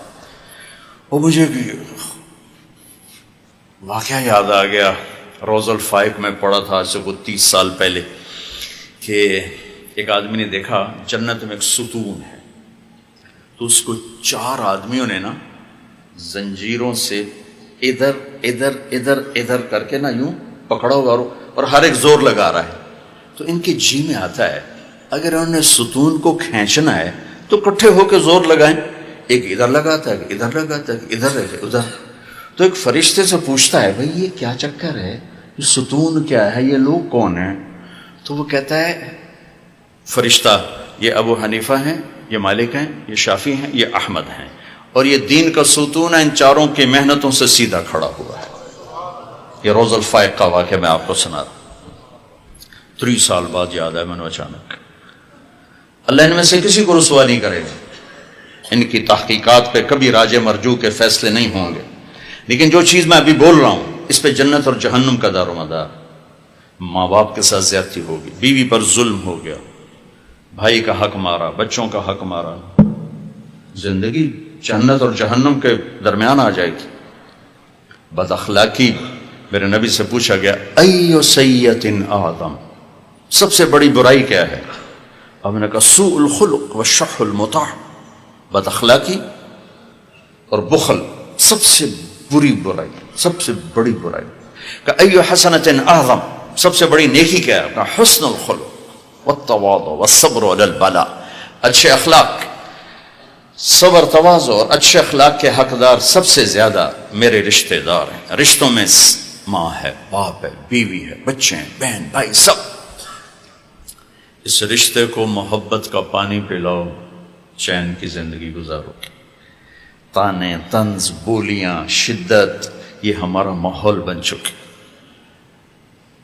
وہ مجھے واقعہ یاد آ گیا، روز الفائق میں پڑھا تھا آج سے کوئی 30 سال پہلے، کہ ایک آدمی نے دیکھا جنت میں ایک ستون ہے، تو اس کو 4 آدمیوں نے نا زنجیروں سے ادھر ادھر ادھر ادھر کر کے نا یوں پکڑا ہوا، اور ہر ایک زور لگا رہا ہے۔ تو ان کے جی میں آتا ہے اگر انہوں نے ستون کو کھینچنا ہے تو اکٹھے ہو کے زور لگائیں، ایک ادھر لگاتا ہے، ادھر لگاتا ہے، ادھر ادھر۔ تو ایک فرشتے سے پوچھتا ہے بھائی یہ کیا چکر ہے، یہ ستون کیا ہے، یہ لوگ کون ہیں؟ تو وہ کہتا ہے فرشتہ یہ ابو حنیفہ ہیں، یہ مالک ہیں، یہ شافی ہیں، یہ احمد ہیں، اور یہ دین کا ستون ہے، ان چاروں کی محنتوں سے سیدھا کھڑا ہوا ہے۔ یہ روز الفائق کا واقعہ میں آپ کو سنا رہا ہوں، 3 سال بعد یاد ہے میں نے اچانک۔ اللہ ان میں سے کسی کو رسوا نہیں کرے گا، ان کی تحقیقات پہ کبھی راج مرجو کے فیصلے نہیں ہوں گے، لیکن جو چیز میں ابھی بول رہا ہوں اس پہ جنت اور جہنم کا دار و مدار۔ ماں باپ کے ساتھ زیادتی ہوگی، بیوی پر ظلم ہو گیا، بھائی کا حق مارا، بچوں کا حق مارا، زندگی جنت اور جہنم کے درمیان آ جائے گی۔ بد اخلاقی، میرے نبی سے پوچھا گیا ایو سیئۃ اعظم، سب سے بڑی برائی کیا ہے؟ اب نے کہا سوء الخلق والشح المطاع، بد اخلاقی اور بخل سب سے بری برائی، سب سے بڑی برائی۔ کہ ایو حسنۃ اعظم، سب سے بڑی نیکی کیا ہے؟ کہ حسن الخلق والتواضع والصبر علی البلاء، اچھے اخلاق، صبر، تواضع اور اچھے اخلاق کے حقدار سب سے زیادہ میرے رشتہ دار ہیں۔ رشتوں میں ماں ہے، باپ ہے، بیوی ہے، بچے ہیں، بہن بھائی، سب۔ اس رشتے کو محبت کا پانی پلاؤ، چین کی زندگی گزارو۔ تانے، طنز، بولیاں، شدت، یہ ہمارا ماحول بن چکے۔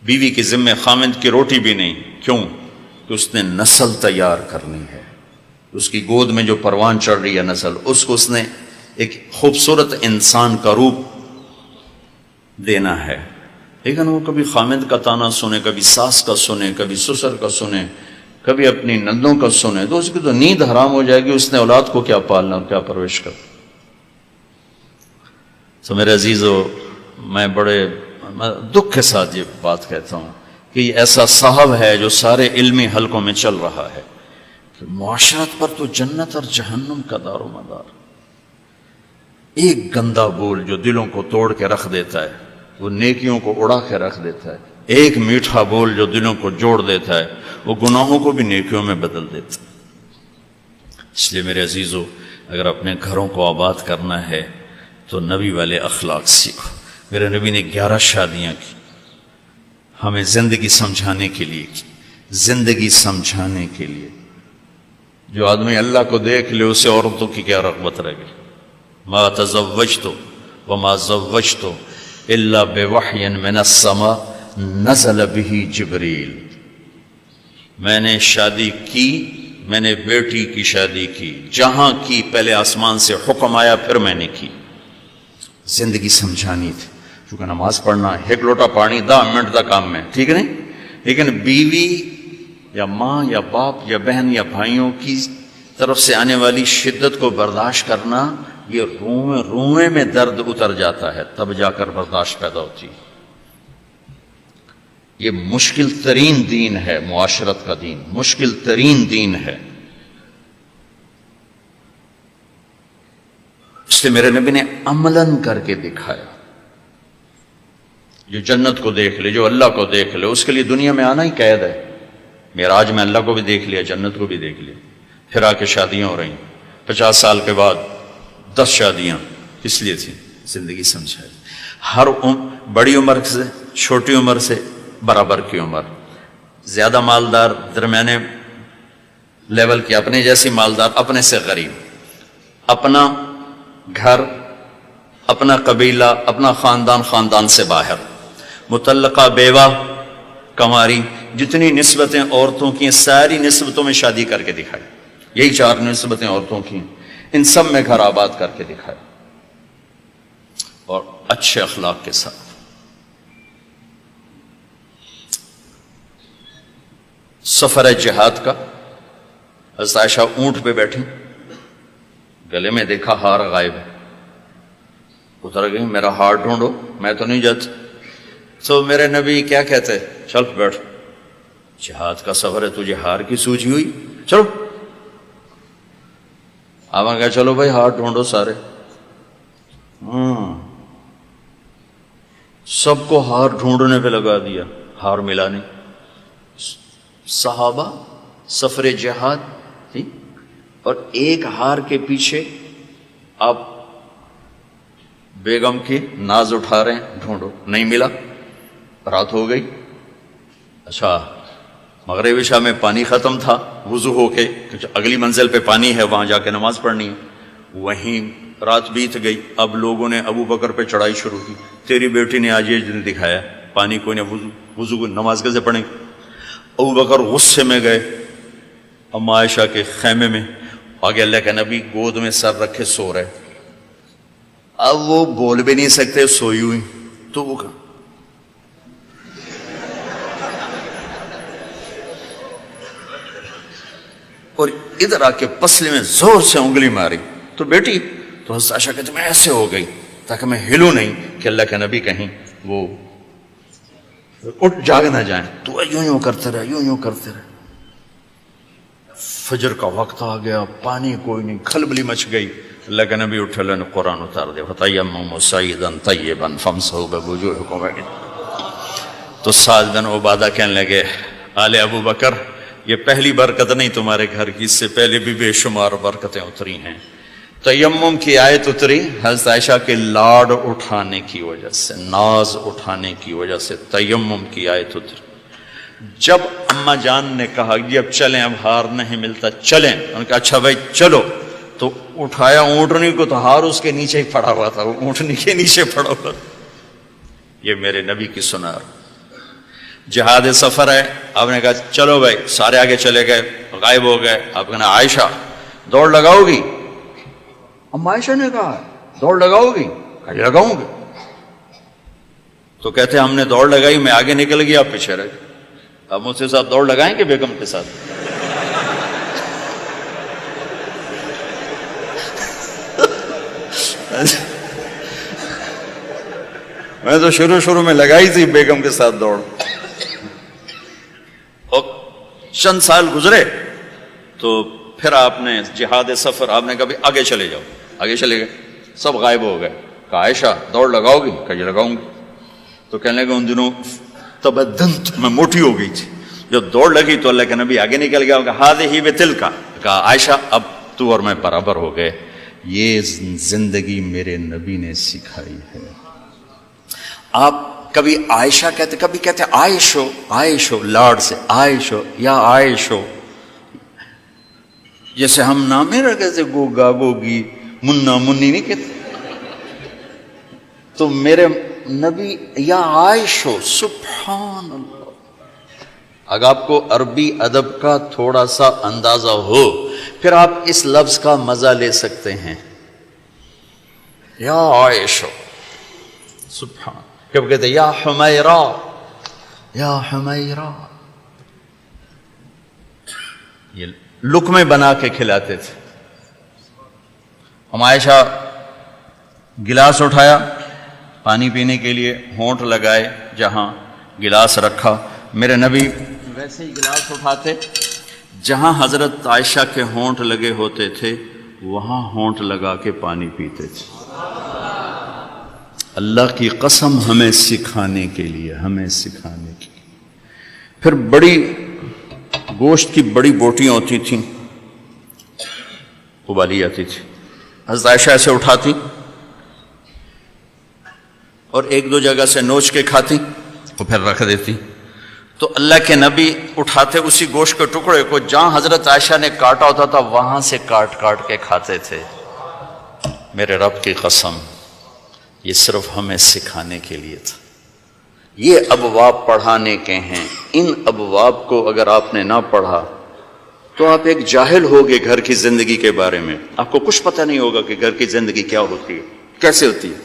بیوی کے ذمہ خامند کی روٹی بھی نہیں، کیوں؟ کہ اس نے نسل تیار کرنی ہے، اس کی گود میں جو پروان چڑھ رہی ہے نسل، اس کو اس نے ایک خوبصورت انسان کا روپ دینا ہے۔ لیکن وہ کبھی خامند کا تانا سنے، کبھی ساس کا سنے، کبھی سسر کا سنے، کبھی اپنی نندوں کا سنے، تو اس کی تو نیند حرام ہو جائے گی، اس نے اولاد کو کیا پالنا اور کیا پرورش کرنا۔ تو میرے عزیزو، میں بڑے دکھ کے ساتھ یہ بات کہتا ہوں کہ یہ ایسا صاحب ہے جو سارے علمی حلقوں میں چل رہا ہے کہ معاشرت پر تو جنت اور جہنم کا دار و مدار۔ ایک گندا بول جو دلوں کو توڑ کے رکھ دیتا ہے، وہ نیکیوں کو اڑا کے رکھ دیتا ہے۔ ایک میٹھا بول جو دلوں کو جوڑ دیتا ہے، وہ گناہوں کو بھی نیکیوں میں بدل دیتا ہے۔ اس لیے میرے عزیزو، اگر اپنے گھروں کو آباد کرنا ہے تو نبی والے اخلاق سیکھو۔ میرے نبی نے 11 شادیاں کی، ہمیں زندگی سمجھانے کے لیے کی، زندگی سمجھانے کے لیے۔ جو آدمی اللہ کو دیکھ لے اسے عورتوں کی کیا رغبت رہ گئی۔ ما تزوجت وما زوجت الا بوحی من السماء نزل به جبریل، میں نے شادی کی، میں نے بیٹی کی شادی کی، جہاں کی پہلے آسمان سے حکم آیا پھر میں نے کی۔ زندگی سمجھانی تھی، چونکہ نماز پڑھنا، ایک لوٹا پانی 10 منٹ کا کام ہے، ٹھیک ہے نہیں؟ لیکن بیوی یا ماں یا باپ یا بہن یا بھائیوں کی طرف سے آنے والی شدت کو برداشت کرنا، یہ روئیں میں درد اتر جاتا ہے، تب جا کر برداشت پیدا ہوتی ہے۔ یہ مشکل ترین دین ہے، معاشرت کا دین مشکل ترین دین ہے۔ اس لیے میرے نبی نے عملاً کر کے دکھایا۔ جو جنت کو دیکھ لے، جو اللہ کو دیکھ لے، اس کے لیے دنیا میں آنا ہی قید ہے۔ معراج میں اللہ کو بھی دیکھ لیا، جنت کو بھی دیکھ لیا، پھر آ کے شادیاں ہو رہی ہیں۔ 50 سال کے بعد 10 شادیاں کس لیے تھیں؟ زندگی سمجھائی۔ ہر بڑی عمر سے چھوٹی عمر سے برابر کی عمر، زیادہ مالدار، درمیانے لیول کی، اپنے جیسی مالدار، اپنے سے غریب، اپنا گھر، اپنا قبیلہ، اپنا خاندان، خاندان سے باہر، مطلقہ، بیوہ، کنواری، جتنی نسبتیں عورتوں کی ہیں ساری نسبتوں میں شادی کر کے دکھائی۔ یہی 4 نسبتیں عورتوں کی ہیں، ان سب میں گھر آباد کر کے دکھائی، اور اچھے اخلاق کے ساتھ۔ سفر جہاد کا، حضرت عائشہ اونٹ پہ بیٹھی، گلے میں دیکھا ہار غائب ہے، اتر گئی، میرا ہار ڈھونڈو، میں تو نہیں جاتا. تو میرے نبی کیا کہتے؟ چل بیٹھ، جہاد کا سفر ہے، تجھے ہار کی سوجی ہوئی، چلو. آپ نے کہا چلو بھائی ہار ڈھونڈو سارے. سب کو ہار ڈھونڈنے پہ لگا دیا، ہار ملا نہیں. صحابہ سفر جہاد تھی اور ایک ہار کے پیچھے آپ بیگم کی ناز اٹھا رہے ہیں، ڈھونڈو، نہیں ملا. رات ہو گئی. اچھا مغرب عشاء میں پانی ختم تھا، وضو ہو کے اگلی منزل پہ پانی ہے، وہاں جا کے نماز پڑھنی ہے. وہیں رات بیت گئی. اب لوگوں نے ابو بکر پہ چڑھائی شروع کی، تیری بیٹی نے آج یہ دن دکھایا، پانی کوئی نہیں، وضو کو نماز کیسے پڑھیں. ابو بکر غصے میں گئے اما عائشہ کے خیمے میں. آگے اللہ کے نبی گود میں سر رکھے سو رہے. اب وہ بول بھی نہیں سکتے، سوئی ہوئی. تو وہ کہا اور ادھر آ کے پسلی میں زور سے انگلی ماری. تو بیٹی تو حضرت عائشہ کہتے میں ایسے ہو گئی تاکہ میں ہلوں نہیں کہ اللہ کے نبی کہیں وہ اٹھ جاگ نہ جائیں. تو یوں یوں کرتے رہے، یوں یوں کرتے رہے. فجر کا وقت آ گیا، پانی کوئی نہیں، کھلبلی مچ گئی. اللہ کے نبی اٹھے، اللہ نے قرآن اتار دیا، فَتَيَمَّمُوا صَعِيدًا طَيِّبًا فَامْسَحُوا بِوُجُوهِكُمْ. تو سعد بن عبادہ کہنے لگے آل ابو بکر یہ پہلی برکت نہیں تمہارے گھر کی، اس سے پہلے بھی بے شمار برکتیں اتری ہیں. تیمم کی آیت اتری حضرت عائشہ کے لاڈ اٹھانے کی وجہ سے، ناز اٹھانے کی وجہ سے تیمم کی آیت اتری. جب اماں جان نے کہا کہ اب چلیں، اب ہار نہیں ملتا، چلیں، انہوں نے کہا اچھا بھائی چلو. تو اٹھایا اونٹنی کو تو ہار اس کے نیچے ہی پڑا ہوا تھا، وہ اونٹنی کے نیچے پڑا ہوا تھا. یہ میرے نبی کی سنار. جہاد سفر ہے، آپ نے کہا چلو بھائی، سارے آگے چلے گئے، غائب ہو گئے. آپ کہنا عائشہ دوڑ لگاؤ گی؟ ام عائشہ نے کہا دوڑ لگاؤ گی؟ کہا لگاؤں گی. تو کہتے ہم نے دوڑ لگائی، میں آگے نکل گیا، آپ پیچھے رہ گئے. اب مجھ سے ساتھ دوڑ لگائیں گے بیگم کے ساتھ؟ میں تو شروع میں لگائی تھی بیگم کے ساتھ دوڑ. اور چند سال گزرے تو پھر آپ نے جہاد سفر، آپ نے کہا بھی آگے چلے جاؤ. آگے چلے گئے، سب غائب ہو گئے. کہا عائشہ دوڑ لگاؤ گی؟ کہا یہ لگاؤں گی. تو کہنے لگے ان دنوں تبدنت، میں موٹی ہو گئی تھی. جب دوڑ لگی تو اللہ کے نبی آگے نکل گیا. کہا ہذہ بتلک، کہا عائشہ اب تو اور میں برابر ہو گئے. یہ زندگی میرے نبی نے سکھائی ہے. آپ کبھی عائشہ کہتے، کبھی کہتے عائشو، عائشو لاڈ سے، عائشو یا عائشو. جیسے ہم نامے رکھے تھے گوگا گوگی، منا منی نہیں کہتے. تو میرے نبی یا عائشو. سبحان اللہ. اگر آپ کو عربی ادب کا تھوڑا سا اندازہ ہو پھر آپ اس لفظ کا مزہ لے سکتے ہیں. یا عائشو، سبحان. کب کہتے یا حمیرہ، یا حمیرہ. یہ لقمے بنا کے کھلاتے تھے. ہم عائشہ گلاس اٹھایا پانی پینے کے لیے، ہونٹ لگائے جہاں گلاس رکھا. میرے نبی ویسے ہی گلاس اٹھاتے، جہاں حضرت عائشہ کے ہونٹ لگے ہوتے تھے وہاں ہونٹ لگا کے پانی پیتے تھے. اللہ کی قسم ہمیں سکھانے کے لیے، ہمیں سکھانے کے لیے. پھر بڑی گوشت کی بڑی بوٹیاں ہوتی تھیں، ابالی جاتی تھی. حضرت عائشہ ایسے اٹھاتی اور ایک دو جگہ سے نوچ کے کھاتی اور پھر رکھ دیتی. تو اللہ کے نبی اٹھاتے اسی گوشت کے ٹکڑے کو جہاں حضرت عائشہ نے کاٹا ہوتا تھا وہاں سے کاٹ کاٹ کے کھاتے تھے. میرے رب کی قسم یہ صرف ہمیں سکھانے کے لیے تھا. یہ ابواب پڑھانے کے ہیں. ان ابواب کو اگر آپ نے نہ پڑھا تو آپ ایک جاہل ہوگے گھر کی زندگی کے بارے میں. آپ کو کچھ پتہ نہیں ہوگا کہ گھر کی زندگی کیا ہوتی ہے، کیسے ہوتی ہے.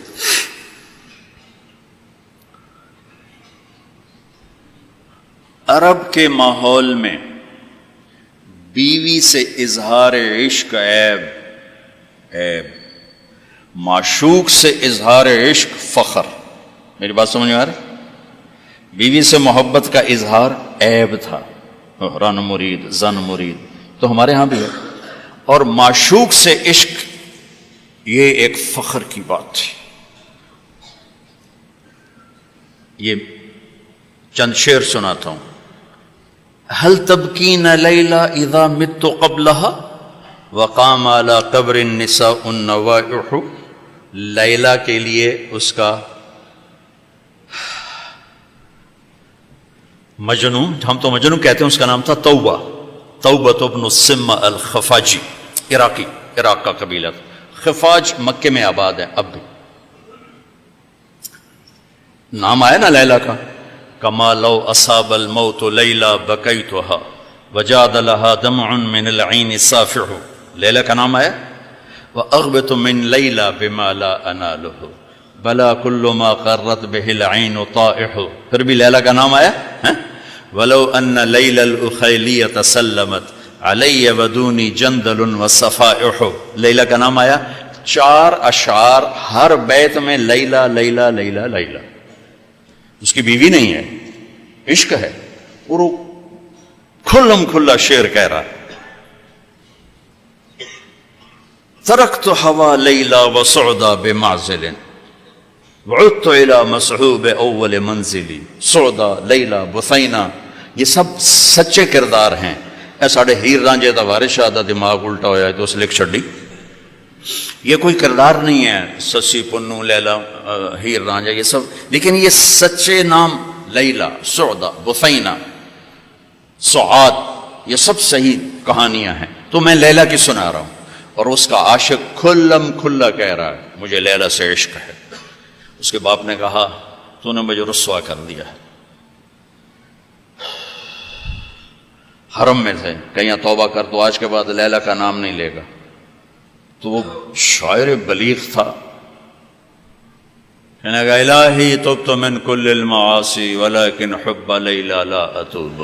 عرب کے ماحول میں بیوی سے اظہار عشق عیب، معشوق سے اظہار عشق فخر. میری بات سمجھ میں آ رہی؟ بیوی سے محبت کا اظہار عیب تھا، رن مرید زن مرید، تو ہمارے ہاں بھی ہے. اور معشوق سے عشق یہ ایک فخر کی بات تھی. یہ چند شعر سناتا ہوں. هل تبکین لیلا اذا مت قبلها وقام على قبر النساء النوائح. لیلا کے لیے اس کا مجنون، ہم تو مجنون کہتے ہیں، اس کا نام تھا توبہ، توبہ ابن السم الخفاجی، عراق کا قبیلہ تھا. خفاج مکے میں آباد ہے اب بھی. نام آیا نا لیلا کا. کما لو اصاب الموت لیلا بکیتها وجاد لها دمع من العین صافح. لیلا کا نام آیا. واغبط من لیلا بما لا اناله بلا كل ما قرت به العین طائح. پھر بھی لیلا کا نام آیا. ولو ان لیلا الاخیلیۃ سلمت علی ودونی جندل وصفائح. لیلا کا نام آیا. 4 اشعار ہر بیت میں لیلا لیلا لیلا لیلا. اس کی بیوی نہیں ہے، عشق ہے، اور وہ کھلم کھلا شعر کہہ رہا ہے. ترکت ہوا لیلا وسعدا بمعزل وعدت الى مسحوب اول منزلی. سعدا، لیلا، بثینہ، یہ سب سچے کردار ہیں. اے ساڑھے ہیر رانجے دا وارث شاہ دا دماغ الٹا ہویا ہے تو اس لکھ چھڑی. یہ کوئی کردار نہیں ہے، سسی پنو لیلا ہیر رانجا یہ سب، لیکن یہ سچے نام لیلا، سعدا، بثینہ، سعاد، یہ سب صحیح کہانیاں ہیں. تو میں لیلا کی سنا رہا ہوں اور اس کا عاشق کھلم کھلا کہہ رہا ہے مجھے لیلا سے عشق ہے. اس کے باپ نے کہا تو نے مجھے رسوا کر دیا ہے. حرم میں تھے، کہیں توبہ کر تو آج کے بعد لیلا کا نام نہیں لے گا. تو وہ شاعر بلیغ تھا، کہنے گا الہی تبت من کل المعاصی ولکن حب لیلا لا اتوب.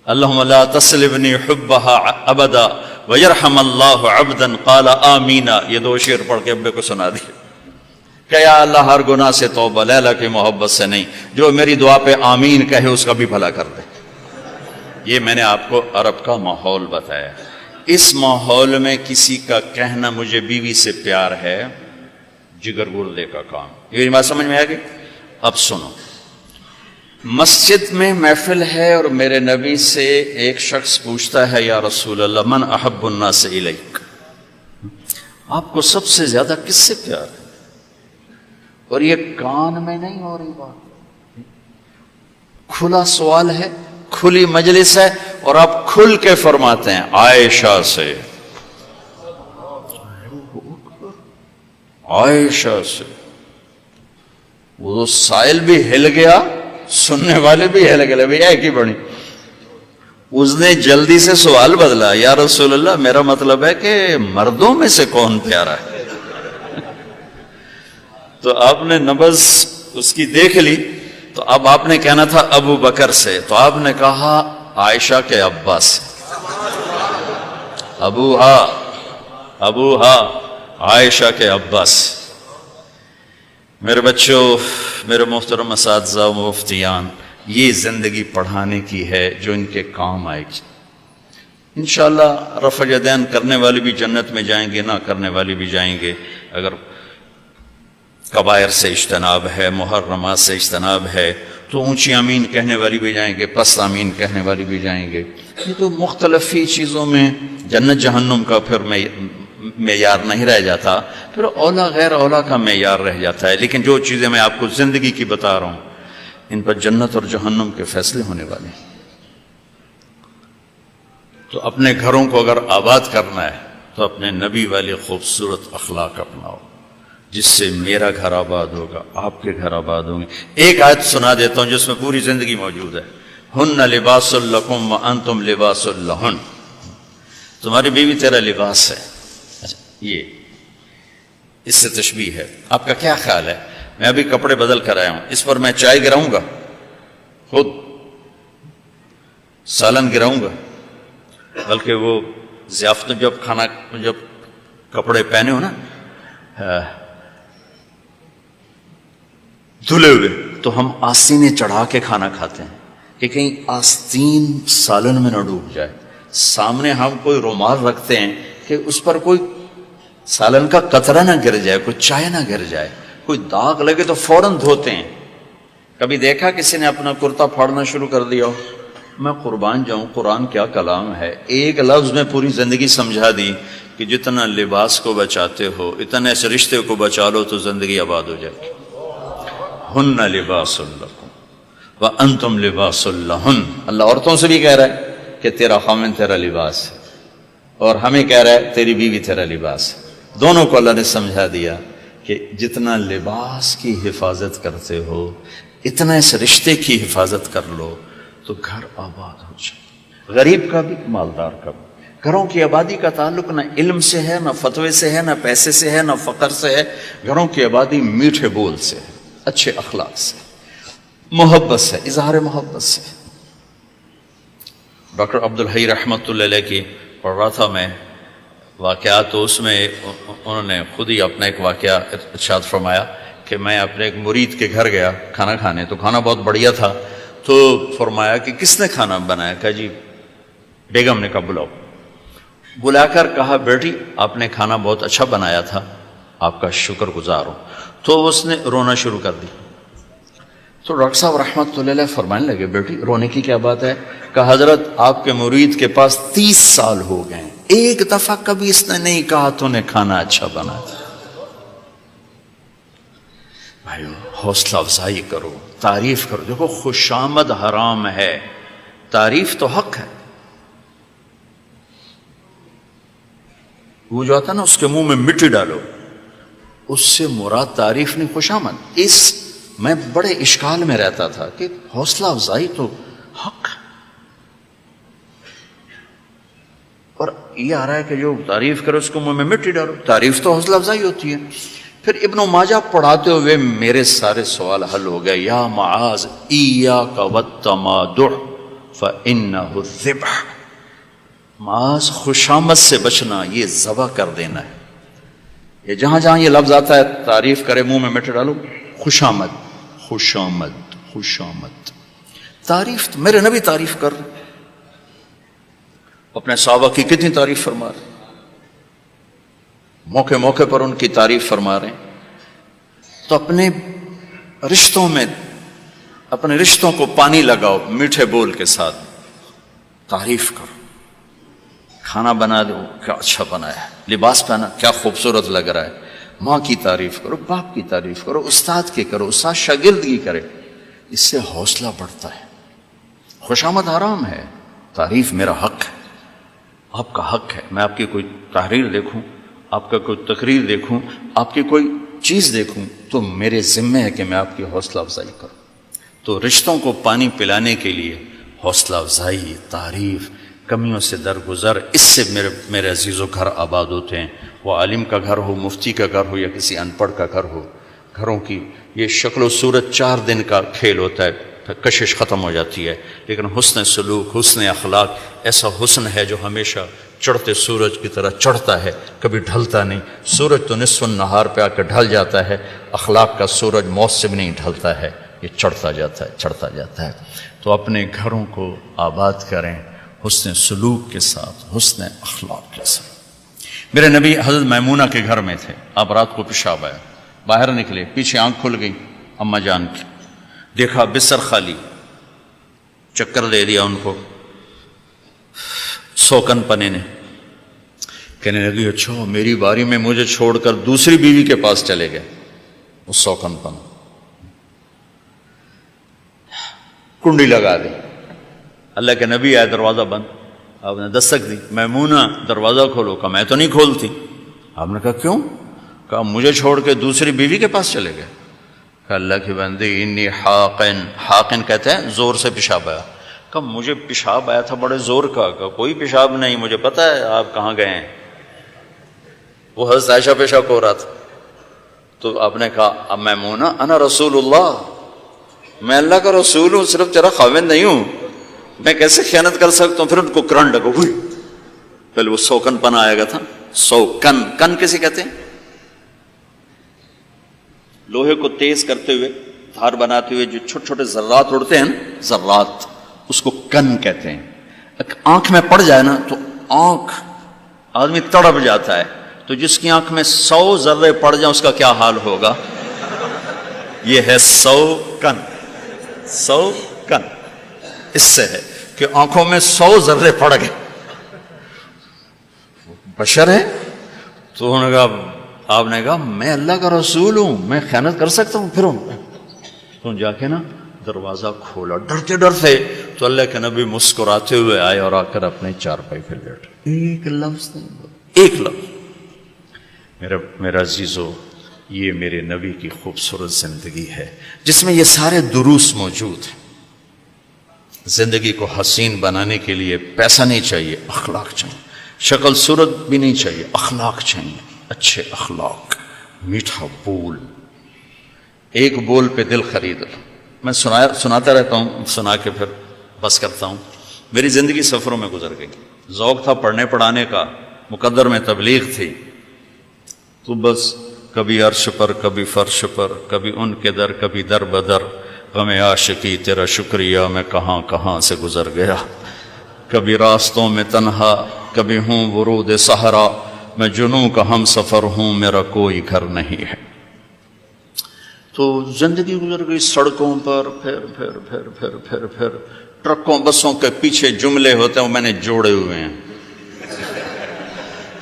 اللہم لا تسلبنی حبها ابدا ویرحم اللہ عبدا قال آمین. یہ 2 شعر پڑھ کے ابے کو سنا دیے کہ یا اللہ ہر گناہ سے توبہ، لیلا کی محبت سے نہیں. جو میری دعا پہ آمین کہے اس کا بھی بھلا کر دے. یہ میں نے آپ کو عرب کا ماحول بتایا. اس ماحول میں کسی کا کہنا مجھے بیوی سے پیار ہے جگر گردے کا کام. یہ بات سمجھ میں آ گئی؟ اب سنو. مسجد میں محفل ہے اور میرے نبی سے ایک شخص پوچھتا ہے یا رسول اللہ من احب الناس الیک، آپ کو سب سے زیادہ کس سے پیار ہے؟ اور یہ کان میں نہیں ہو رہی بات، کھلا سوال ہے، کھلی مجلس ہے اور آپ کھل کے فرماتے ہیں عائشہ سے. عائشہ سے. وہ سائل بھی ہل گیا، سننے والے بھی ہل گئے، بھی ایک ہی بڑی. اس نے جلدی سے سوال بدلا، یا رسول اللہ میرا مطلب ہے کہ مردوں میں سے کون پیارا ہے؟ تو آپ نے نبض اس کی دیکھ لی. تو اب آپ نے کہنا تھا ابو بکر سے، تو آپ نے کہا عائشہ کے ابا سے. ابوہا عائشہ کے ابا سے. میرے بچوں، میرے محترم اساتذہ و مفتیان، یہ زندگی پڑھانے کی ہے جو ان کے کام آئے گی. انشاءاللہ رفع یدین کرنے والے بھی جنت میں جائیں گے، نہ کرنے والے بھی جائیں گے. اگر کبائر سے اجتناب ہے، محرمات سے اجتناب ہے تو اونچی آمین کہنے والی بھی جائیں گے، پست آمین کہنے والی بھی جائیں گے. یہ تو مختلف ہی چیزوں میں جنت جہنم کا پھر معیار نہیں رہ جاتا، پھر اولا غیر اولا کا معیار رہ جاتا ہے. لیکن جو چیزیں میں آپ کو زندگی کی بتا رہا ہوں ان پر جنت اور جہنم کے فیصلے ہونے والے ہیں. تو اپنے گھروں کو اگر آباد کرنا ہے تو اپنے نبی والے خوبصورت اخلاق اپناؤ، جس سے میرا گھر آباد ہوگا، آپ کے گھر آباد ہوں گے. ایک آیت سنا دیتا ہوں جس میں پوری زندگی موجود ہے. ہن لباس لکم وانتم لباس لہن. تمہاری بیوی تیرا لباس ہے. اچھا، یہ اس سے تشبیہ ہے. آپ کا کیا خیال ہے؟ میں ابھی کپڑے بدل کر آیا ہوں، اس پر میں چائے گراؤں گا، خود سالن گراؤں گا، بلکہ وہ ضیافت جب کپڑے پہنے ہو نا دھلے ہوئے، تو ہم آستینیں چڑھا کے کھانا کھاتے ہیں کہ کہیں آستین سالن میں نہ ڈوب جائے. سامنے ہم کوئی رومال رکھتے ہیں کہ اس پر کوئی سالن کا قطرہ نہ گر جائے، کوئی چائے نہ گر جائے، کوئی داغ لگے تو فوراً دھوتے ہیں. کبھی دیکھا کسی نے اپنا کرتا پھاڑنا شروع کر دیا ہو؟ میں قربان جاؤں، قرآن کیا کلام ہے، ایک لفظ میں پوری زندگی سمجھا دی کہ جتنا لباس کو بچاتے ہو اتنے اس رشتے کو بچا لو تو زندگی آباد ہو جائے گی. ہن لباس لکم وانتم لباس لہن. اللہ عورتوں سے بھی کہہ رہا ہے کہ تیرا خامن تیرا لباس ہے، اور ہمیں کہہ رہا ہے تیری بیوی تیرا لباس ہے. دونوں کو اللہ نے سمجھا دیا کہ جتنا لباس کی حفاظت کرتے ہو اتنا اس رشتے کی حفاظت کر لو تو گھر آباد ہو جائے. غریب کا بھی مالدار کا بھی. گھروں کی آبادی کا تعلق نہ علم سے ہے، نہ فتوے سے ہے، نہ پیسے سے ہے، نہ فقر سے ہے. گھروں کی آبادی میٹھے بول سے ہے، اچھے اخلاق سے، محبت سے، اظہار محبت سے. ڈاکٹر عبدالحی رحمۃ اللہ علیہ کی پڑھ رہا تھا میں واقعات، تو اس میں انہوں نے خود ہی اپنا ایک واقعہ ارشاد فرمایا کہ میں اپنے ایک مرید کے گھر گیا کھانا کھانے، تو کھانا بہت بڑھیا تھا. تو فرمایا کہ کس نے کھانا بنایا؟ کہا جی بیگم نے. کہا بلاؤ. بلا کر کہا بیٹی آپ نے کھانا بہت اچھا بنایا تھا، آپ کا شکر گزار ہوں. تو اس نے رونا شروع کر دی. تو ڈاکٹر صاحب رحمۃ اللہ علیہ فرمانے لگے بیٹی رونے کی کیا بات ہے؟ کہا حضرت آپ کے مرید کے پاس 30 سال ہو گئے، ایک دفعہ کبھی اس نے نہیں کہا تو نے کھانا اچھا بنایا. بھائیو حوصلہ افزائی کرو، تعریف کرو. دیکھو خوشامد حرام ہے، تعریف تو حق ہے. وہ جو آتا نا اس کے منہ میں مٹی ڈالو، اس سے مراد تعریف نہیں خوشامد. اس میں بڑے اشکال میں رہتا تھا کہ حوصلہ افزائی تو حق ہے، اور یہ آ رہا ہے کہ جو تعریف کرو اس کو منہ میں مٹی ڈالو. تعریف تو حوصلہ افزائی ہوتی ہے. پھر ابن ماجہ پڑھاتے ہوئے میرے سارے سوال حل ہو گئے. یا معاذ ایاک والتمادع فإنہ الذبح. معاذ خوشامد سے بچنا، یہ ذبح کر دینا ہے. یہ جہاں جہاں یہ لفظ آتا ہے تعریف کرے منہ میں مٹی ڈالو، خوشامد خوشامد خوشامد. تعریف تو میرے نبی تعریف کر رہے، اپنے صحابہ کی کتنی تعریف فرما رہے، موقع موقع پر ان کی تعریف فرما رہے ہیں. تو اپنے رشتوں میں اپنے رشتوں کو پانی لگاؤ، میٹھے بول کے ساتھ تعریف کرو. کھانا بنا دو کیا اچھا بنایا ہے، لباس پہنا کیا خوبصورت لگ رہا ہے. ماں کی تعریف کرو، باپ کی تعریف کرو، استاد کی کرو، استاد شاگرد کی کرے. اس سے حوصلہ بڑھتا ہے. خوشامد حرام ہے، تعریف میرا حق ہے، آپ کا حق ہے. میں آپ کی کوئی تحریر دیکھوں، آپ کا کوئی تقریر دیکھوں، آپ کی کوئی چیز دیکھوں تو میرے ذمہ ہے کہ میں آپ کی حوصلہ افزائی کروں. تو رشتوں کو پانی پلانے کے لیے حوصلہ افزائی، تعریف، کمیوں سے درگزر، اس سے میرے عزیزوں گھر آباد ہوتے ہیں. وہ عالم کا گھر ہو، مفتی کا گھر ہو، یا کسی ان پڑھ کا گھر ہو. گھروں کی یہ شکل و صورت 4 دن کا کھیل ہوتا ہے، پھر کشش ختم ہو جاتی ہے. لیکن حسن سلوک، حسن اخلاق ایسا حسن ہے جو ہمیشہ چڑھتے سورج کی طرح چڑھتا ہے، کبھی ڈھلتا نہیں. سورج تو نصف النہار پہ آ کے ڈھل جاتا ہے، اخلاق کا سورج موسم نہیں ڈھلتا ہے، یہ چڑھتا جاتا ہے چڑھتا جاتا ہے. تو اپنے گھروں کو آباد کریں حسن سلوک کے ساتھ، حسن اخلاق کے ساتھ. میرے نبی حضرت میمونہ کے گھر میں تھے. اب رات کو پیشاب آیا، باہر نکلے، پیچھے آنکھ کھل گئی اماں جان کی، دیکھا بستر خالی، چکر دے دیا ان کو. سوکن پنے نے کہنے لگی اچھا میری باری میں مجھے چھوڑ کر دوسری بیوی کے پاس چلے گئے. وہ سوکن پن کنڈی لگا دی. اللہ کے نبی آئے، دروازہ بند. آپ نے دستک دی، میمونہ دروازہ کھولو. کہا میں تو نہیں کھولتی. آپ نے کہا کیوں؟ کہا مجھے چھوڑ کے دوسری بیوی کے پاس چلے گئے. کہا اللہ کی بندی انی حاقن، حاقن کہتے ہیں زور سے پیشاب آیا. کہا مجھے پیشاب آیا تھا بڑے زور کا. کہا کوئی پیشاب نہیں، مجھے پتا ہے آپ کہاں گئے ہیں. وہ حضرت عائشہ پیشاب ہو رہا تھا. تو آپ نے کہا اب میمونہ انا رسول اللہ، میں اللہ کا رسول ہوں، صرف تیرا خاوند نہیں ہوں، میں کیسے خیانت کر سکتا ہوں. پھر ان کو کرنٹ لگا ہوئی. پہلے وہ سوکن پن آئے گا تھا، 100 کن. کن کسے کہتے ہیں؟ لوہے کو تیز کرتے ہوئے دھار بناتے ہوئے جو چھوٹے چھوٹے ذرات اڑتے ہیں نا، ذرات، اس کو کن کہتے ہیں. آنکھ میں پڑ جائے نا تو آنکھ آدمی تڑپ جاتا ہے. تو جس کی آنکھ میں 100 ذرے پڑ جائیں اس کا کیا حال ہوگا؟ یہ ہے 100 کن. 100 کن اس سے ہے کہ آنکھوں میں 100 ذرے پڑ گئے. بشر ہے تو انہوں نے کہا، آپ نے کہا میں اللہ کا رسول ہوں، میں خیانت کر سکتا ہوں؟ پھر تو جا کے نا دروازہ کھولا ڈرتے ڈرتے، تو اللہ کے نبی مسکراتے ہوئے آئے اور آ کر اپنے چارپائی پہ بیٹھے. ایک لفظ نہیں، ایک لفظ. میرا عزیزو، یہ میرے نبی کی خوبصورت زندگی ہے جس میں یہ سارے دروس موجود ہیں. زندگی کو حسین بنانے کے لیے پیسہ نہیں چاہیے، اخلاق چاہیے. شکل صورت بھی نہیں چاہیے، اخلاق چاہیے. اچھے اخلاق، میٹھا بول. ایک بول پہ دل خرید لو. میں سناتا رہتا ہوں، سنا کے پھر بس کرتا ہوں. میری زندگی سفروں میں گزر گئی. ذوق تھا پڑھنے پڑھانے کا، مقدر میں تبلیغ تھی، تو بس کبھی عرش پر، کبھی فرش پر، کبھی ان کے در، کبھی در بدر. غم عاشقی تیرا شکریہ میں کہاں کہاں سے گزر گیا. کبھی راستوں میں تنہا، کبھی ہوں ورود صحرا. میں جنوں کا ہم سفر ہوں، میرا کوئی گھر نہیں ہے. تو زندگی گزر گئی سڑکوں پر، پھر ٹرکوں بسوں کے پیچھے جملے ہوتے ہیں، وہ میں نے جوڑے ہوئے ہیں.